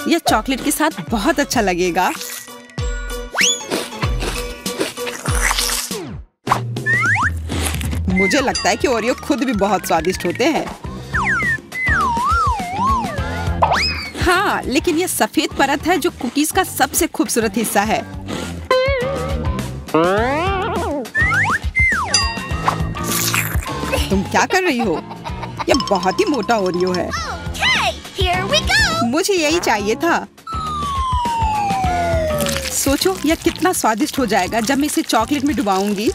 यह चॉकलेट के साथ बहुत अच्छा लगेगा। मुझे लगता है कि ओरियो खुद भी बहुत स्वादिष्ट होते हैं। हाँ, लेकिन यह सफेद परत है जो कुकीज का सबसे खूबसूरत हिस्सा है। तुम क्या कर रही हो? यह बहुत ही मोटा ओरियो है। मुझे यही चाहिए था। सोचो यह कितना स्वादिष्ट हो जाएगा जब मैं इसे चॉकलेट में डुबाऊंगी।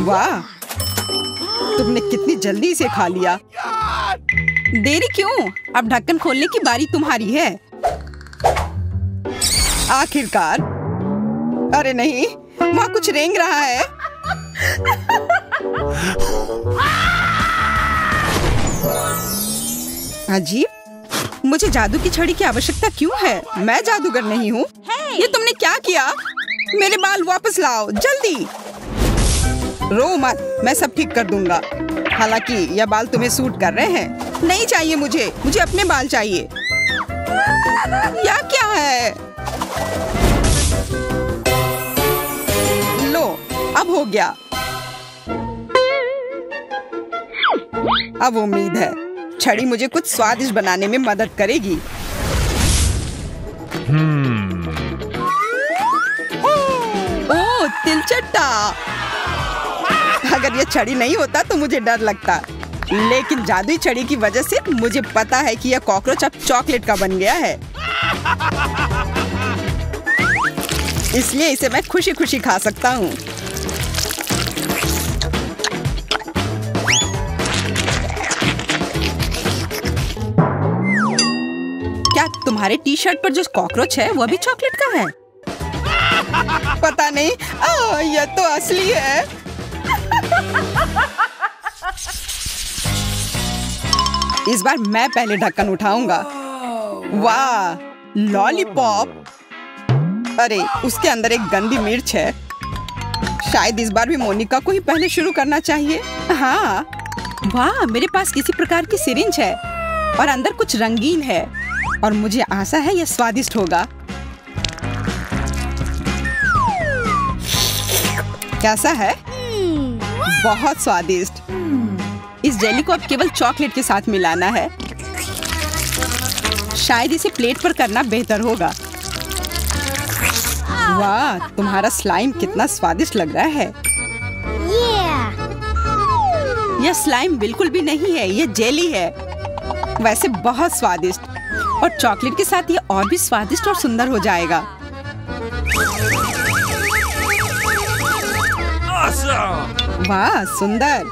वाह, तुमने कितनी जल्दी इसे खा लिया। देरी क्यों? अब ढक्कन खोलने की बारी तुम्हारी है। आखिरकार। अरे नहीं, वहाँ कुछ रेंग रहा है। अजीब, मुझे जादू की छड़ी की आवश्यकता क्यों है? मैं जादूगर नहीं हूँ। ये तुमने क्या किया? मेरे बाल वापस लाओ जल्दी। रो मत, मैं सब ठीक कर दूंगा। हालांकि यह बाल तुम्हें सूट कर रहे हैं। नहीं चाहिए मुझे अपने बाल चाहिए। या क्या है? लो, अब हो गया। अब उम्मीद है छड़ी मुझे कुछ स्वादिष्ट बनाने में मदद करेगी। ओह, तिलचट्टा। अगर ये छड़ी नहीं होता तो मुझे डर लगता, लेकिन जादुई छड़ी की वजह से मुझे पता है कि यह कॉकरोच अब चॉकलेट का बन गया है। इसलिए इसे मैं खुशी खुशी खा सकता हूँ। क्या तुम्हारे टी शर्ट पर जो कॉकरोच है वह भी चॉकलेट का है? पता नहीं। यह तो असली है। इस बार मैं पहले ढक्कन उठाऊंगा। वाह, लॉलीपॉप। अरे, उसके अंदर एक गंदी मिर्च है। शायद इस बार भी मोनिका को ही पहले शुरू करना चाहिए। हाँ, वाह, मेरे पास किसी प्रकार की सिरिंज है और अंदर कुछ रंगीन है और मुझे आशा है यह स्वादिष्ट होगा। कैसा है? बहुत स्वादिष्ट। इस जेली को अब केवल चॉकलेट के साथ मिलाना है। शायद इसे प्लेट पर करना बेहतर होगा। वाह, तुम्हारा स्लाइम कितना स्वादिष्ट लग रहा है। यह स्लाइम बिल्कुल भी नहीं है, यह जेली है। वैसे बहुत स्वादिष्ट, और चॉकलेट के साथ ये और भी स्वादिष्ट और सुंदर हो जाएगा। वाह, सुंदर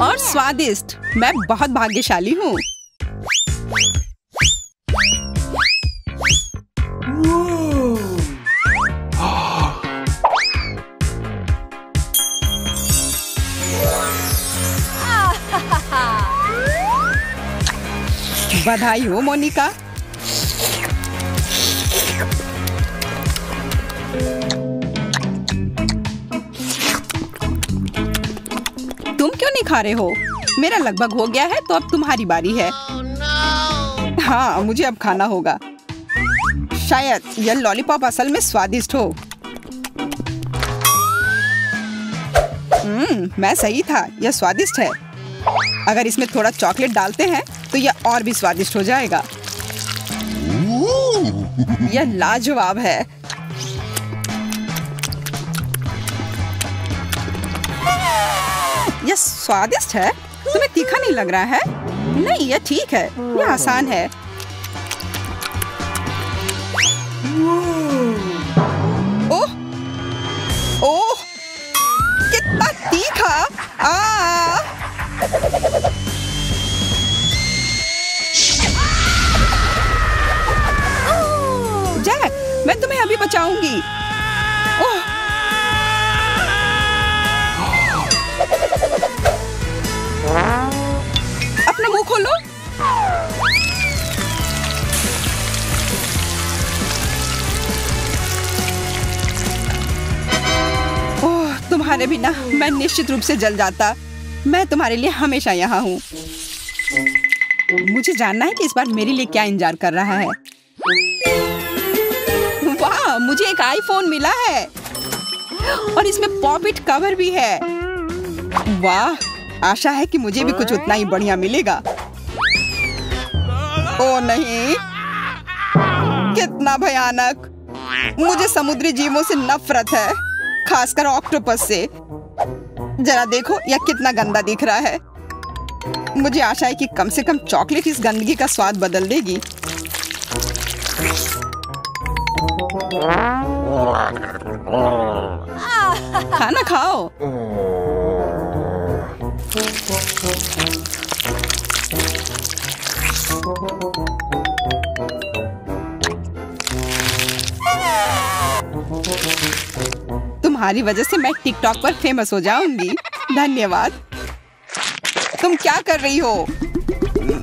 और स्वादिष्ट। मैं बहुत भाग्यशाली हूँ। बधाई हो मोनिका। तुम क्यों नहीं खा रहे हो? मेरा लगभग हो गया है, तो अब तुम्हारी बारी है। हाँ, मुझे अब खाना होगा। शायद यह लॉलीपॉप असल में स्वादिष्ट हो। मैं सही था, यह स्वादिष्ट है। अगर इसमें थोड़ा चॉकलेट डालते हैं तो यह और भी स्वादिष्ट हो जाएगा। यह लाजवाब है। यह स्वादिष्ट है। तुम्हें तीखा नहीं लग रहा है? नहीं, यह ठीक है। यह आसान है। ओह, ओह, कितना तीखा! जैक, मैं तुम्हें अभी बचाऊंगी। ओह, अपना मुंह खोलो। ओह, तुम्हारे बिना मैं निश्चित रूप से जल जाता। मैं तुम्हारे लिए हमेशा यहाँ हूँ। मुझे जानना है कि इस बार मेरे लिए क्या इंतजार कर रहा है। वाह, मुझे एक आईफोन मिला है और इसमें पॉप-इट कवर भी है। वाह, आशा है कि मुझे भी कुछ उतना ही बढ़िया मिलेगा। ओ नहीं, कितना भयानक! मुझे समुद्री जीवों से नफरत है, खासकर ऑक्टोपस से। जरा देखो, यह कितना गंदा दिख रहा है। मुझे आशा है कि कम से कम चॉकलेट इस गंदगी का स्वाद बदल देगी। खाना खाओ। तुम्हारी वजह से मैं टिकटॉक पर फेमस हो जाऊंगी। धन्यवाद। तुम क्या कर रही हो?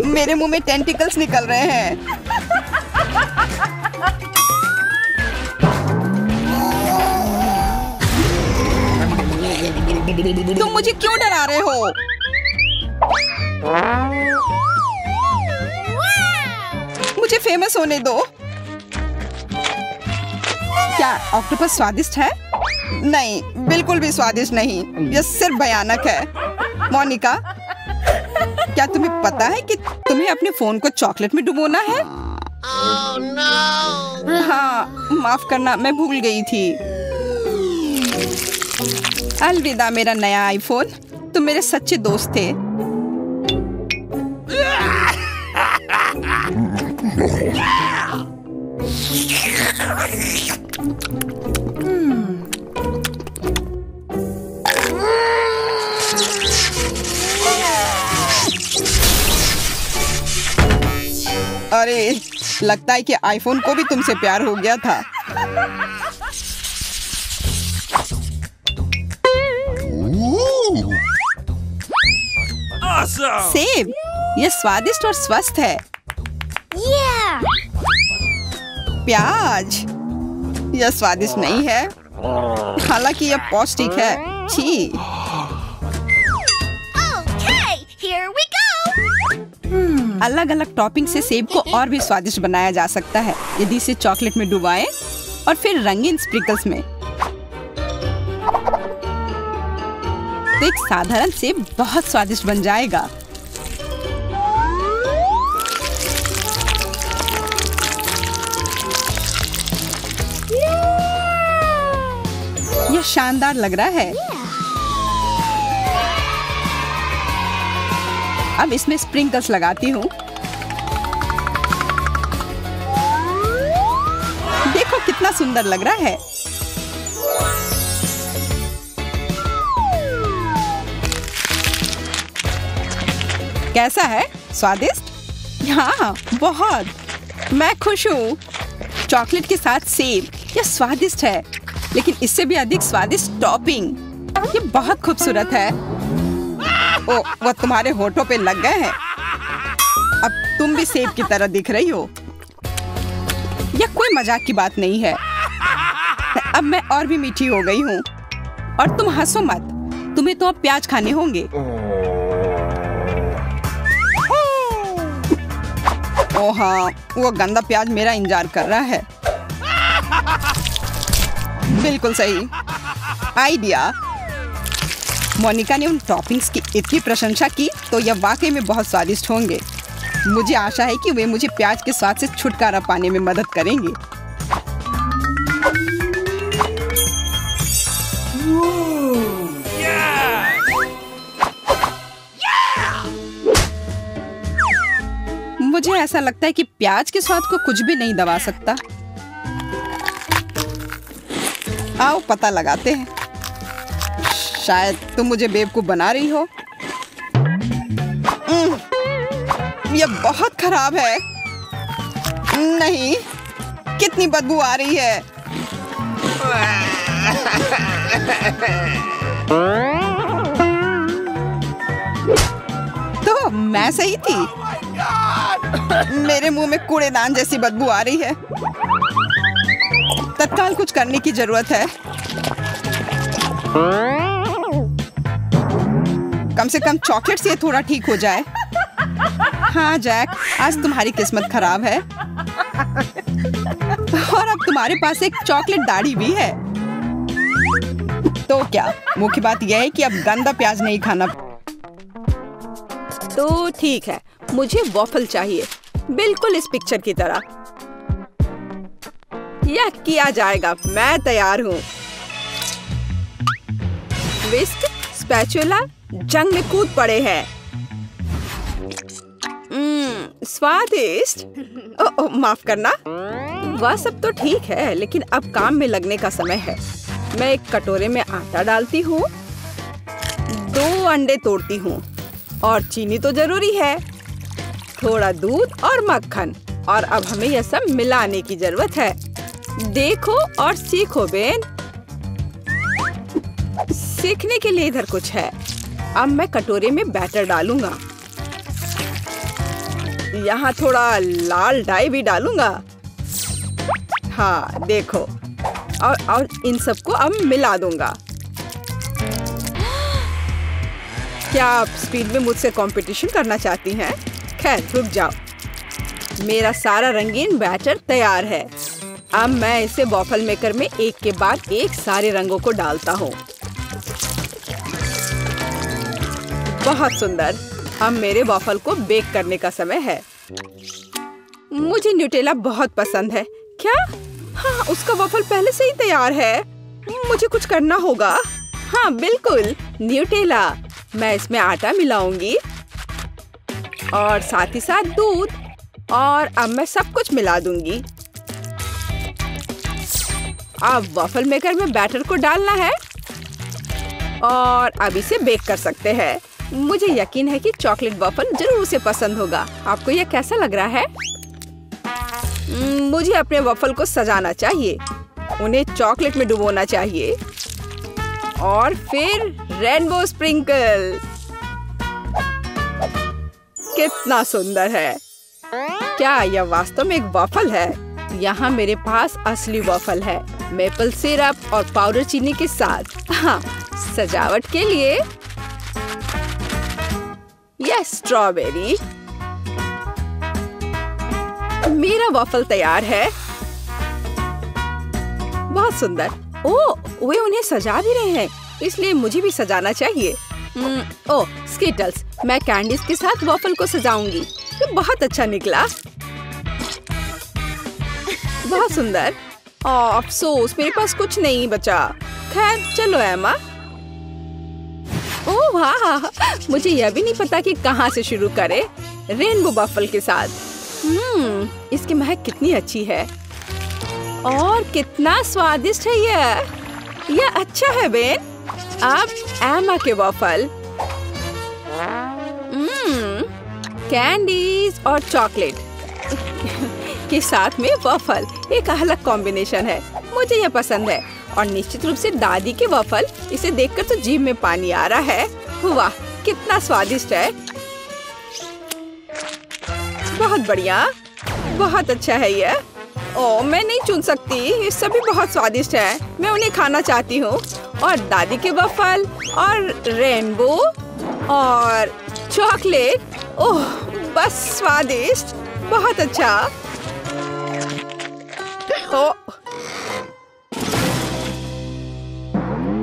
मेरे मुंह में टेंटिकल्स निकल रहे हैं। तुम मुझे क्यों डरा रहे हो? मुझे फेमस होने दो। क्या ऑक्टोपस स्वादिष्ट है? नहीं, बिल्कुल भी स्वादिष्ट नहीं। यह सिर्फ भयानक है। मोनिका, क्या तुम्हें पता है कि तुम्हें अपने फोन को चॉकलेट में डुबोना है? Oh, no. हाँ, माफ करना, मैं भूल गई थी। अलविदा मेरा नया आईफोन। तुम मेरे सच्चे दोस्त थे। अरे, लगता है कि आईफोन को भी तुमसे प्यार हो गया था। Awesome! सेब, यह स्वादिष्ट और स्वस्थ है। प्याज, यह स्वादिष्ट नहीं है, हालांकि यह पौष्टिक है। छी। अलग अलग टॉपिंग से सेब को और भी स्वादिष्ट बनाया जा सकता है यदि इसे चॉकलेट में डुबाएं और फिर रंगीन स्प्रिंकल्स में। तो एक साधारण सेब बहुत स्वादिष्ट बन जाएगा। यह शानदार लग रहा है। अब इसमें स्प्रिंकल्स लगाती हूँ। देखो कितना सुंदर लग रहा है। कैसा है? स्वादिष्ट? हाँ बहुत। मैं खुश हूँ। चॉकलेट के साथ सेब, यह स्वादिष्ट है, लेकिन इससे भी अधिक स्वादिष्ट टॉपिंग। ये बहुत खूबसूरत है। ओ, वो तुम्हारे होठों पे लग गए हैं। अब तुम भी सेब की तरह दिख रही हो। यह कोई मजाक की बात नहीं है। अब मैं और भी मीठी हो गई हूँ। और तुम हंसो मत, तुम्हें तो अब प्याज खाने होंगे। ओ हाँ, वो गंदा प्याज मेरा इंतजार कर रहा है। बिल्कुल सही आइडिया। मोनिका ने उन टॉपिंग्स की इतनी प्रशंसा की तो यह वाकई में बहुत स्वादिष्ट होंगे। मुझे आशा है कि वे मुझे प्याज के स्वाद से छुटकारा पाने में मदद करेंगे। मुझे ऐसा लगता है कि प्याज के स्वाद को कुछ भी नहीं दबा सकता। आओ पता लगाते हैं। शायद तुम मुझे बेवकूफ बना रही हो। यह बहुत खराब है। नहीं, कितनी बदबू आ रही है। तो मैं सही थी। मेरे मुंह में कूड़ेदान जैसी बदबू आ रही है। तत्काल कुछ करने की जरूरत है। कम से कम चॉकलेट से थोड़ा ठीक हो जाए। हाँ जैक, आज तुम्हारी किस्मत खराब है। और अब तुम्हारे पास एक चॉकलेट दाढ़ी भी है। तो क्या, मुख्य बात यह है कि अब गंदा प्याज नहीं खाना। तो ठीक है, मुझे वॉफल चाहिए, बिल्कुल इस पिक्चर की तरह। यह किया जाएगा, मैं तैयार हूँ। विस्क, स्पैचुला जंग में कूद पड़े हैं। स्वादिष्ट। माफ करना। वह सब तो ठीक है, लेकिन अब काम में लगने का समय है। मैं एक कटोरे में आटा डालती हूँ, 2 अंडे तोड़ती हूँ, और चीनी तो जरूरी है, थोड़ा दूध और मक्खन। और अब हमें यह सब मिलाने की जरूरत है। देखो और सीखो बेन। सीखने के लिए इधर कुछ है। अब मैं कटोरे में बैटर डालूंगा। यहाँ थोड़ा लाल डाई भी डालूंगा। हाँ देखो, और इन सबको अब मिला दूंगा। क्या आप स्पीड में मुझसे कंपटीशन करना चाहती हैं? खैर रुक जाओ, मेरा सारा रंगीन बैटर तैयार है। अब मैं इसे वॉफल मेकर में एक के बाद एक सारे रंगों को डालता हूँ। बहुत सुंदर। अब मेरे वॉफल को बेक करने का समय है। मुझे न्यूटेला बहुत पसंद है। क्या? हाँ, उसका वॉफल पहले से ही तैयार है। मुझे कुछ करना होगा। हाँ बिल्कुल, न्यूटेला। मैं इसमें आटा मिलाऊंगी और साथ ही साथ दूध, और अब मैं सब कुछ मिला दूंगी। अब वॉफल मेकर में बैटर को डालना है और अब इसे बेक कर सकते हैं। मुझे यकीन है कि चॉकलेट वॉफल जरूर उसे पसंद होगा। आपको यह कैसा लग रहा है? मुझे अपने वॉफल को सजाना चाहिए, उन्हें चॉकलेट में डुबोना चाहिए, और फिर रेनबो स्प्रिंकल। कितना सुंदर है। क्या यह वास्तव में एक वॉफल है? यहाँ मेरे पास असली वॉफल है, मेपल सिरप और पाउडर चीनी के साथ। हाँ, सजावट के लिए यह स्ट्रॉबेरी। मेरा वॉफल तैयार है। बहुत सुंदर। ओह, वे उन्हें सजा भी रहे हैं, इसलिए मुझे भी सजाना चाहिए। ओह, स्किटल्स। मैं कैंडीज के साथ वॉफल को सजाऊंगी। ये बहुत अच्छा निकला। बहुत सुंदर। अफसोस, मेरे पास कुछ नहीं बचा। खैर चलो एमा। ओह वाह, मुझे यह भी नहीं पता कि कहाँ से शुरू करें। रेनबो वॉफल के साथ। इसकी महक कितनी अच्छी है और कितना स्वादिष्ट है यह अच्छा है बेन। अब एमा के वॉफल, कैंडीज और चॉकलेट के साथ में वॉफल एक अलग कॉम्बिनेशन है। मुझे यह पसंद है। और निश्चित रूप से दादी के वॉफल, इसे देखकर तो जीभ में पानी आ रहा है। वाह, कितना स्वादिष्ट है। बहुत बढ़िया, बहुत अच्छा है यह। ओह, मैं नहीं चुन सकती, ये सभी बहुत स्वादिष्ट है। मैं उन्हें खाना चाहती हूँ। और दादी के वॉफल और रेनबो और चॉकलेट, ओह बस स्वादिष्ट, बहुत अच्छा। ओह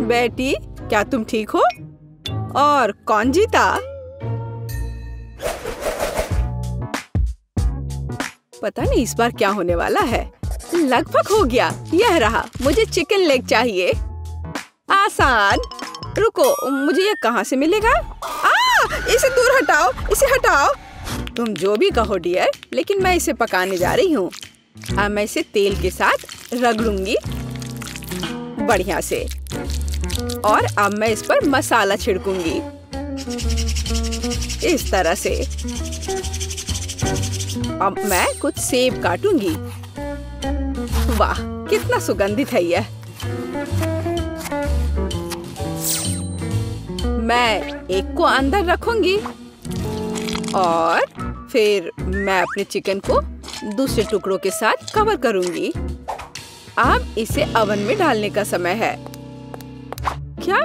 बेटी, क्या तुम ठीक हो? और कौन जीता? पता नहीं इस बार क्या होने वाला है। लगभग हो गया, यह रहा। मुझे चिकन लेग चाहिए। आसान। रुको, मुझे यह कहाँ से मिलेगा? इसे दूर हटाओ, इसे हटाओ। तुम जो भी कहो डियर, लेकिन मैं इसे पकाने जा रही हूँ। अब मैं इसे तेल के साथ रगड़ूंगी बढ़िया से। और अब मैं इस पर मसाला छिड़कूंगी इस तरह से। अब मैं कुछ सेब काटूंगी। वाह, कितना सुगंधित है यह। मैं एक को अंदर रखूंगी और फिर मैं अपने चिकन को दूसरे टुकड़ों के साथ कवर करूंगी। अब इसे ओवन में डालने का समय है। क्या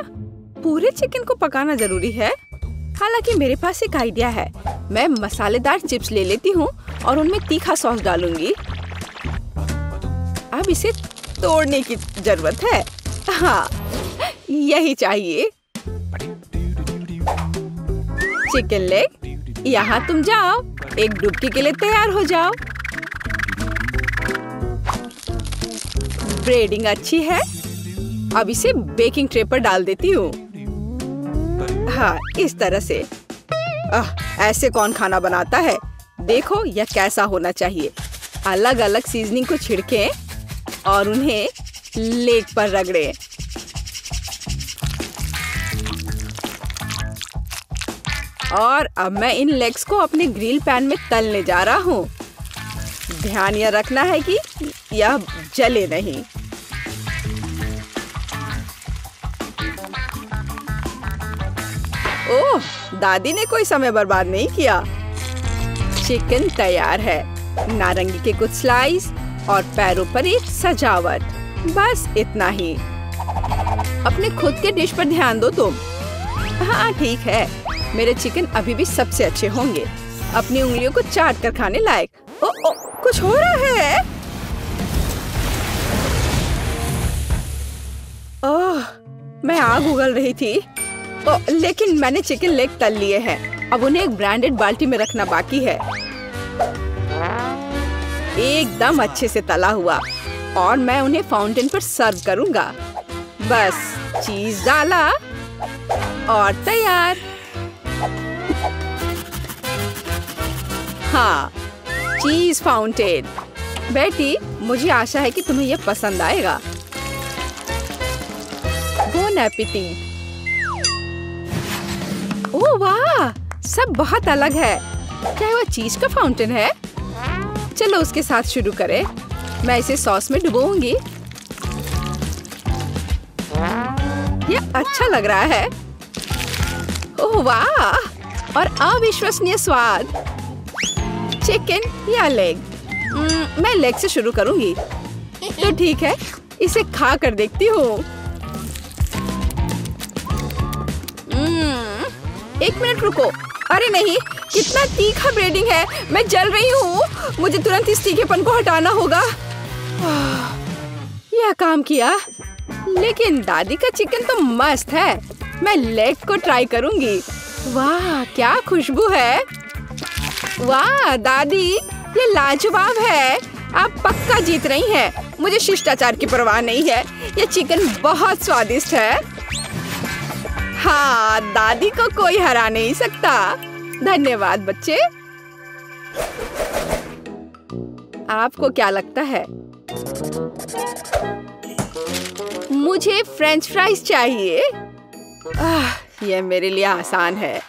पूरे चिकन को पकाना जरूरी है? हालांकि मेरे पास एक आइडिया है। मैं मसालेदार चिप्स ले लेती हूँ और उनमें तीखा सॉस डालूंगी। अब इसे तोड़ने की जरूरत है। हाँ, यही चाहिए। चिकन लेग, यहाँ तुम जाओ, एक डुबकी के लिए तैयार हो जाओ। ब्रेडिंग अच्छी है। अब इसे बेकिंग ट्रे पर डाल देती हूँ। हाँ, इस तरह से। ऐसे कौन खाना बनाता है? देखो यह कैसा होना चाहिए। अलग अलग सीजनिंग को छिड़कें और उन्हें लेग पर रगड़ें। और अब मैं इन लेग्स को अपने ग्रिल पैन में तलने जा रहा हूँ। ध्यान यह रखना है कि यह जले नहीं। ओह, दादी ने कोई समय बर्बाद नहीं किया। चिकन तैयार है। नारंगी के कुछ स्लाइस और पैरों पर एक सजावट। बस इतना ही। अपने खुद के डिश पर ध्यान दो तुम। हाँ ठीक है, मेरे चिकन अभी भी सबसे अच्छे होंगे। अपनी उंगलियों को चाट कर खाने लायक। ओ, कुछ हो रहा है। ओह, मैं आग उगल रही थी। लेकिन मैंने चिकन लेग तल लिए हैं। अब उन्हें एक ब्रांडेड बाल्टी में रखना बाकी है। एकदम अच्छे से तला हुआ। और मैं उन्हें फाउंटेन पर सर्व करूंगा। बस चीज डाला और तैयार। हाँ, चीज फाउंटेन। बेटी, मुझे आशा है कि तुम्हें यह पसंद आएगा। Bone appétit. ओह वाह, सब बहुत अलग है। क्या वह चीज का फाउंटेन है? चलो उसके साथ शुरू करें। मैं इसे सॉस में डुबोऊंगी। यह अच्छा लग रहा है। ओह वाह, और अविश्वसनीय स्वाद। चिकन या लेग? मैं लेग से शुरू करूंगी। तो ठीक है, इसे खा कर देखती हूँ। एक मिनट रुको। अरे नहीं, कितना तीखा ब्रेडिंग है। मैं जल रही हूँ। मुझे तुरंत इस तीखेपन को हटाना होगा। यह काम किया। लेकिन दादी का चिकन तो मस्त है। मैं लेग को ट्राई करूंगी। वाह, क्या खुशबू है। वाह दादी, ये लाजवाब है। आप पक्का जीत रही हैं। मुझे शिष्टाचार की परवाह नहीं है। ये चिकन बहुत स्वादिष्ट है। हाँ, दादी को कोई हरा नहीं सकता। धन्यवाद बच्चे। आपको क्या लगता है? मुझे फ्रेंच फ्राइज चाहिए। यह मेरे लिए आसान है।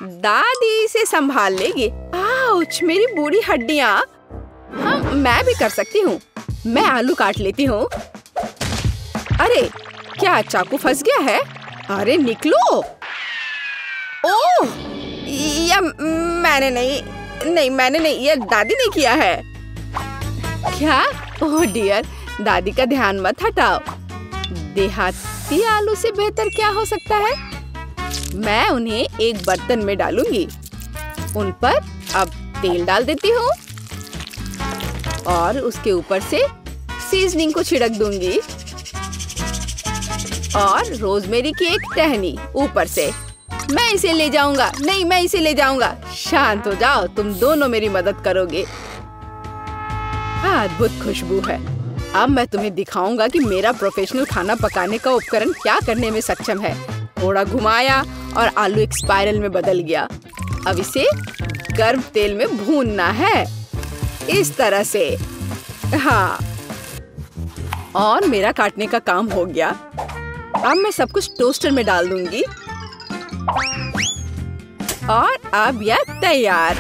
दादी इसे संभाल लेगी। आउच, मेरी बूढ़ी हड्डियां। हाँ, मैं भी कर सकती हूँ। मैं आलू काट लेती हूँ। अरे, क्या चाकू फंस गया है? अरे निकलो। ओह, यह मैंने नहीं, यह दादी ने किया है। क्या? ओह डियर, दादी का ध्यान मत हटाओ। देहाती आलू से बेहतर क्या हो सकता है? मैं उन्हें एक बर्तन में डालूंगी। उन पर अब तेल डाल देती हूँ और उसके ऊपर से सीजनिंग को छिड़क दूंगी और रोजमेरी की एक टहनी ऊपर से। मैं इसे ले जाऊंगा। नहीं, मैं इसे ले जाऊंगा। शांत हो जाओ, तुम दोनों मेरी मदद करोगे। अद्भुत खुशबू है। अब मैं तुम्हें दिखाऊंगा कि मेरा प्रोफेशनल खाना पकाने का उपकरण क्या करने में सक्षम है। थोड़ा घुमाया और आलू एक स्पाइरल में बदल गया। अब इसे गर्म तेल में भूनना है, इस तरह से। हाँ, और मेरा काटने का काम हो गया। अब मैं सब कुछ टोस्टर में डाल दूंगी और अब यह तैयार।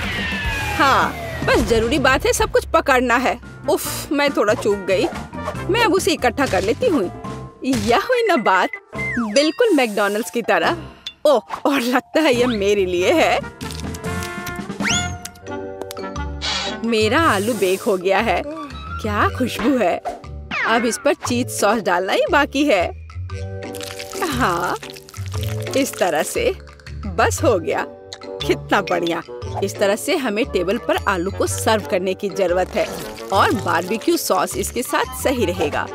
हाँ, बस जरूरी बात है सब कुछ पकड़ना है। उफ, मैं थोड़ा चूक गई। मैं अब उसे इकट्ठा कर लेती हूँ। यह हुई ना बात, बिल्कुल मैकडॉनल्ड्स की तरह। ओह, और लगता है यह मेरे लिए है। मेरा आलू बेक हो गया है। क्या खुशबू है। अब इस पर चीज सॉस डालना ही बाकी है। हाँ, इस तरह से बस हो गया। कितना बढ़िया। इस तरह से हमें टेबल पर आलू को सर्व करने की जरूरत है और बारबेक्यू सॉस इसके साथ सही रहेगा।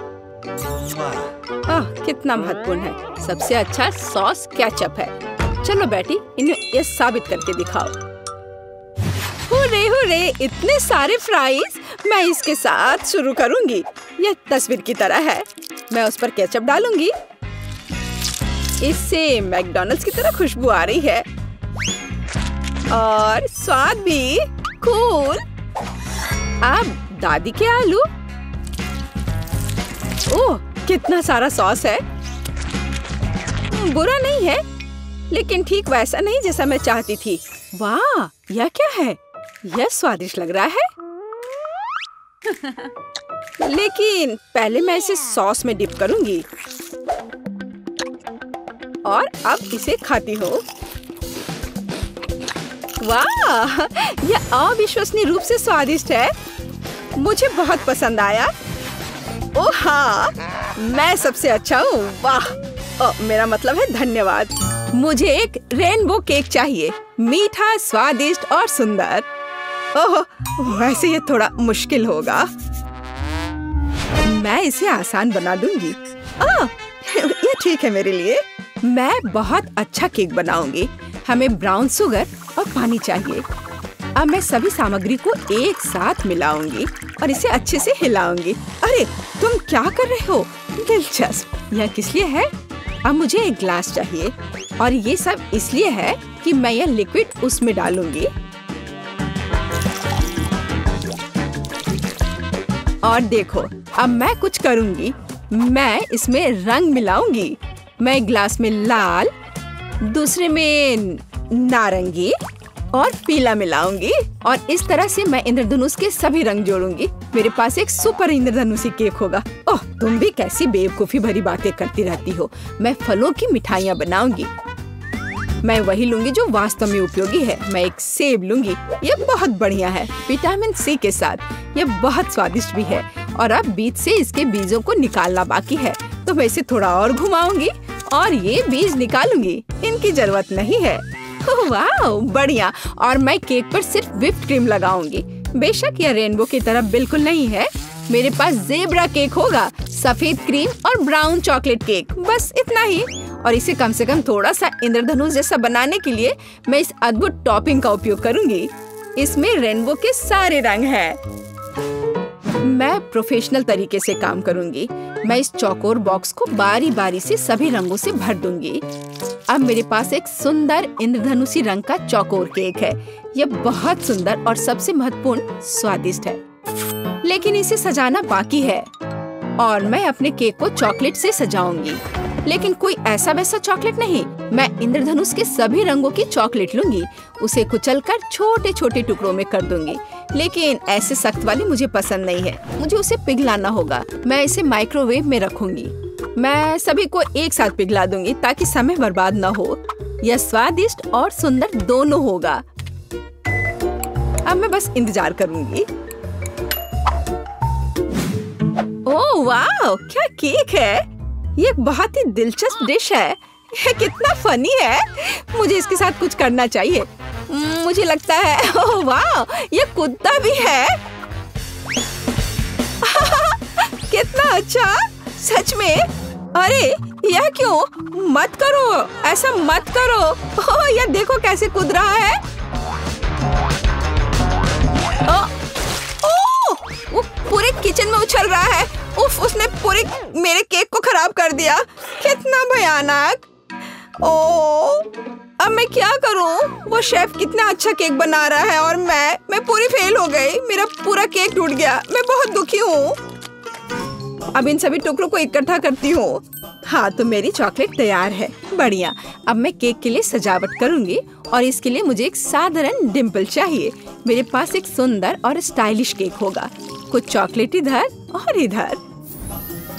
कितना महत्वपूर्ण है। सबसे अच्छा सॉस केचप है। चलो बेटी, इन्हें ये साबित करके दिखाओ। हुर्रे हुर्रे, इतने सारे फ्राइज। मैं इसके साथ शुरू करूंगी। यह तस्वीर की तरह है। मैं उस पर केचप डालूंगी। इससे मैकडॉनल्ड्स की तरह खुशबू आ रही है और स्वाद भी कूल। अब दादी के आलू। ओह, कितना सारा सॉस है। बुरा नहीं है, लेकिन ठीक वैसा नहीं जैसा मैं चाहती थी। वाह, यह क्या है? यह स्वादिष्ट लग रहा है। लेकिन पहले मैं इसे सॉस में डिप करूंगी और अब इसे खाती हूँ। वाह, यह अविश्वसनीय रूप से स्वादिष्ट है। मुझे बहुत पसंद आया। ओह हाँ, मैं सबसे अच्छा हूँ। वाह, मेरा मतलब है धन्यवाद। मुझे एक रेनबो केक चाहिए, मीठा, स्वादिष्ट और सुंदर। ओह, वैसे ये थोड़ा मुश्किल होगा। मैं इसे आसान बना दूंगी। ये ठीक है मेरे लिए। मैं बहुत अच्छा केक बनाऊंगी। हमें ब्राउन शुगर और पानी चाहिए। अब मैं सभी सामग्री को एक साथ मिलाऊंगी और इसे अच्छे से हिलाऊंगी। अरे, तुम क्या कर रहे हो? दिलचस्प। यह किस लिए है? अब मुझे एक ग्लास चाहिए और ये सब इसलिए है कि मैं यह लिक्विड उसमें डालूंगी। और देखो, अब मैं कुछ करूंगी। मैं इसमें रंग मिलाऊंगी। मैं एक ग्लास में लाल, दूसरे में नारंगी और पीला मिलाऊंगी और इस तरह से मैं इंद्रधनुष के सभी रंग जोड़ूंगी। मेरे पास एक सुपर इंद्रधनुषी केक होगा। ओह, तुम भी कैसी बेवकूफी भरी बातें करती रहती हो। मैं फलों की मिठाइयाँ बनाऊंगी। मैं वही लूंगी जो वास्तव में उपयोगी है। मैं एक सेब लूंगी। यह बहुत बढ़िया है, विटामिन सी के साथ। यह बहुत स्वादिष्ट भी है और अब बीज से इसके बीजों को निकालना बाकी है, तो मैं इसे थोड़ा और घुमाऊंगी और ये बीज निकालूंगी। इनकी जरूरत नहीं है। वाह, बढ़िया। और मैं केक पर सिर्फ व्हिप्ड क्रीम लगाऊंगी। बेशक यह रेनबो की तरह बिल्कुल नहीं है। मेरे पास ज़ेब्रा केक होगा, सफेद क्रीम और ब्राउन चॉकलेट केक, बस इतना ही। और इसे कम से कम थोड़ा सा इंद्रधनुष जैसा बनाने के लिए मैं इस अद्भुत टॉपिंग का उपयोग करूंगी। इसमें रेनबो के सारे रंग हैं। मैं प्रोफेशनल तरीके से काम करूंगी। मैं इस चौकोर बॉक्स को बारी बारी से सभी रंगों से भर दूंगी। अब मेरे पास एक सुंदर इंद्रधनुषी रंग का चौकोर केक है। यह बहुत सुंदर और सबसे महत्वपूर्ण स्वादिष्ट है, लेकिन इसे सजाना बाकी है और मैं अपने केक को चॉकलेट से सजाऊंगी। लेकिन कोई ऐसा वैसा चॉकलेट नहीं, मैं इंद्रधनुष के सभी रंगों की चॉकलेट लूंगी, उसे कुचलकर छोटे छोटे टुकड़ों में कर दूंगी। लेकिन ऐसे सख्त वाली मुझे पसंद नहीं है, मुझे उसे पिघलाना होगा। मैं इसे माइक्रोवेव में रखूंगी। मैं सभी को एक साथ पिघला दूंगी ताकि समय बर्बाद न हो। यह स्वादिष्ट और सुंदर दोनों होगा। अब मैं बस इंतजार करूंगी। ओह वाह, क्या केक है! ये बहुत ही दिलचस्प डिश है। ये कितना फनी है। मुझे इसके साथ कुछ करना चाहिए। मुझे लगता है, ओह वाह, ये कुत्ता भी है। कितना अच्छा, सच में। अरे यह क्यों? मत करो, ऐसा मत करो। ओह, यह देखो कैसे कूद रहा है। वो पूरे किचन में उछल रहा है। उफ, उसने पूरे मेरे केक को खराब कर दिया। कितना भयानक। ओह, अब मैं क्या करूं? वो शेफ कितना अच्छा केक बना रहा है और मैं पूरी फेल हो गई। मेरा पूरा केक टूट गया। मैं बहुत दुखी हूँ। अब इन सभी टुकड़ों को इकट्ठा करती हूँ। हाँ, तो मेरी चॉकलेट तैयार है। बढ़िया। अब मैं केक के लिए सजावट करूंगी और इसके लिए मुझे एक साधारण डिम्पल चाहिए। मेरे पास एक सुंदर और स्टाइलिश केक होगा। कुछ चॉकलेट इधर और इधर।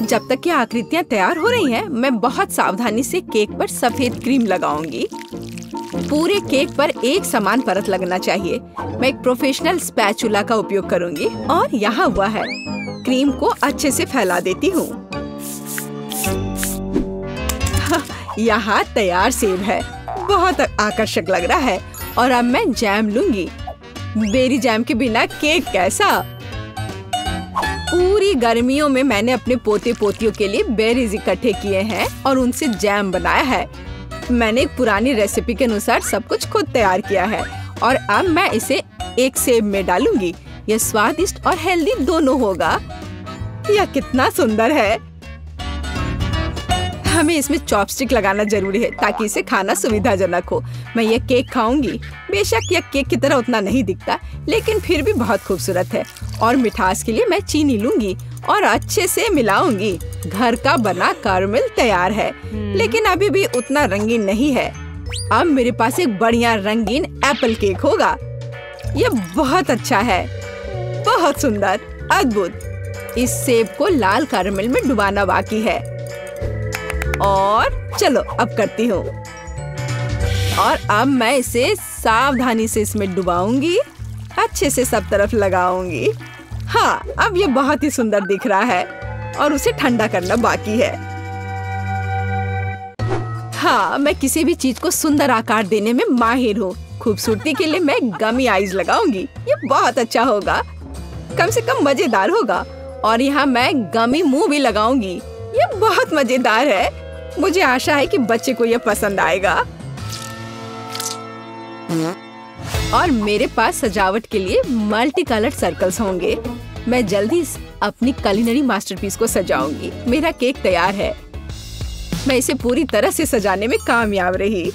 जब तक ये आकृतियाँ तैयार हो रही हैं, मैं बहुत सावधानी से केक पर सफेद क्रीम लगाऊंगी। पूरे केक पर एक समान परत लगना चाहिए। मैं एक प्रोफेशनल स्पैचुला का उपयोग करूंगी और यहाँ हुआ है। क्रीम को अच्छे से फैला देती हूँ। यहाँ तैयार सेब है। बहुत आकर्षक लग रहा है। और अब मैं जैम लूंगी। बेरी जैम के बिना केक कैसा? पूरी गर्मियों में मैंने अपने पोते पोतियों के लिए बेरीज इकट्ठे किए हैं और उनसे जैम बनाया है। मैंने एक पुरानी रेसिपी के अनुसार सब कुछ खुद तैयार किया है और अब मैं इसे एक सेब में डालूंगी। यह स्वादिष्ट और हेल्दी दोनों होगा। यह कितना सुंदर है। हमें इसमें चॉपस्टिक लगाना जरूरी है ताकि इसे खाना सुविधाजनक हो। मैं ये केक खाऊंगी। बेशक यह केक की तरह उतना नहीं दिखता, लेकिन फिर भी बहुत खूबसूरत है। और मिठास के लिए मैं चीनी लूंगी और अच्छे से मिलाऊंगी। घर का बना कैरमेल तैयार है, लेकिन अभी भी उतना रंगीन नहीं है। अब मेरे पास एक बढ़िया रंगीन एप्पल केक होगा। यह बहुत अच्छा है, बहुत सुंदर, अद्भुत। इस सेब को लाल कैरमेल में डुबाना बाकी है। और चलो अब करती हूँ। और अब मैं इसे सावधानी से इसमें डुबाऊंगी, अच्छे से सब तरफ लगाऊंगी। हाँ, अब ये बहुत ही सुंदर दिख रहा है और उसे ठंडा करना बाकी है। हाँ, मैं किसी भी चीज को सुंदर आकार देने में माहिर हूँ। खूबसूरती के लिए मैं गमी आईज लगाऊंगी। ये बहुत अच्छा होगा, कम से कम मजेदार होगा। और यहाँ मैं गमी मुंह भी लगाऊंगी। ये बहुत मजेदार है। मुझे आशा है कि बच्चे को यह पसंद आएगा। और मेरे पास सजावट के लिए मल्टी कलर्ड सर्कल्स होंगे। मैं जल्दी अपनी कुलिनरी मास्टरपीस को सजाऊंगी। मेरा केक तैयार है। मैं इसे पूरी तरह से सजाने में कामयाब रही।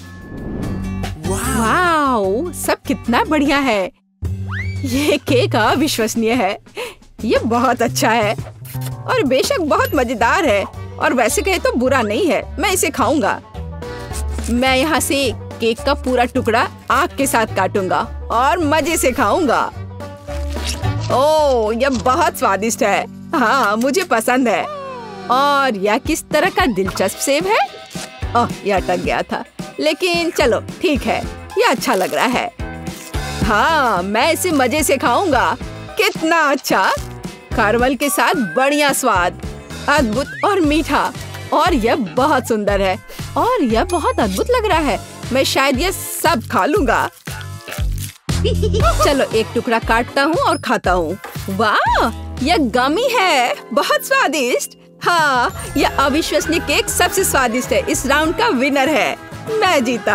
वाओ, सब कितना बढ़िया है। ये केक अविश्वसनीय है। ये बहुत अच्छा है और बेशक बहुत मजेदार है। और वैसे कहे तो बुरा नहीं है। मैं इसे खाऊंगा। मैं यहाँ से केक का पूरा टुकड़ा आग के साथ काटूंगा और मजे से खाऊंगा। ओह, यह बहुत स्वादिष्ट है। हाँ, मुझे पसंद है। और यह किस तरह का दिलचस्प सेब है। ओह, यह अटक गया था, लेकिन चलो ठीक है, यह अच्छा लग रहा है। हाँ, मैं इसे मजे से खाऊंगा। कितना अच्छा, कैरमेल के साथ बढ़िया स्वाद, अद्भुत और मीठा। और यह बहुत सुंदर है और यह बहुत अद्भुत लग रहा है। मैं शायद यह सब खा लूंगा। चलो एक टुकड़ा काटता हूँ और खाता हूँ। वाह, यह गमी है, बहुत स्वादिष्ट। हाँ, यह अविश्वसनीय केक सबसे स्वादिष्ट है। इस राउंड का विनर है। मैं जीता।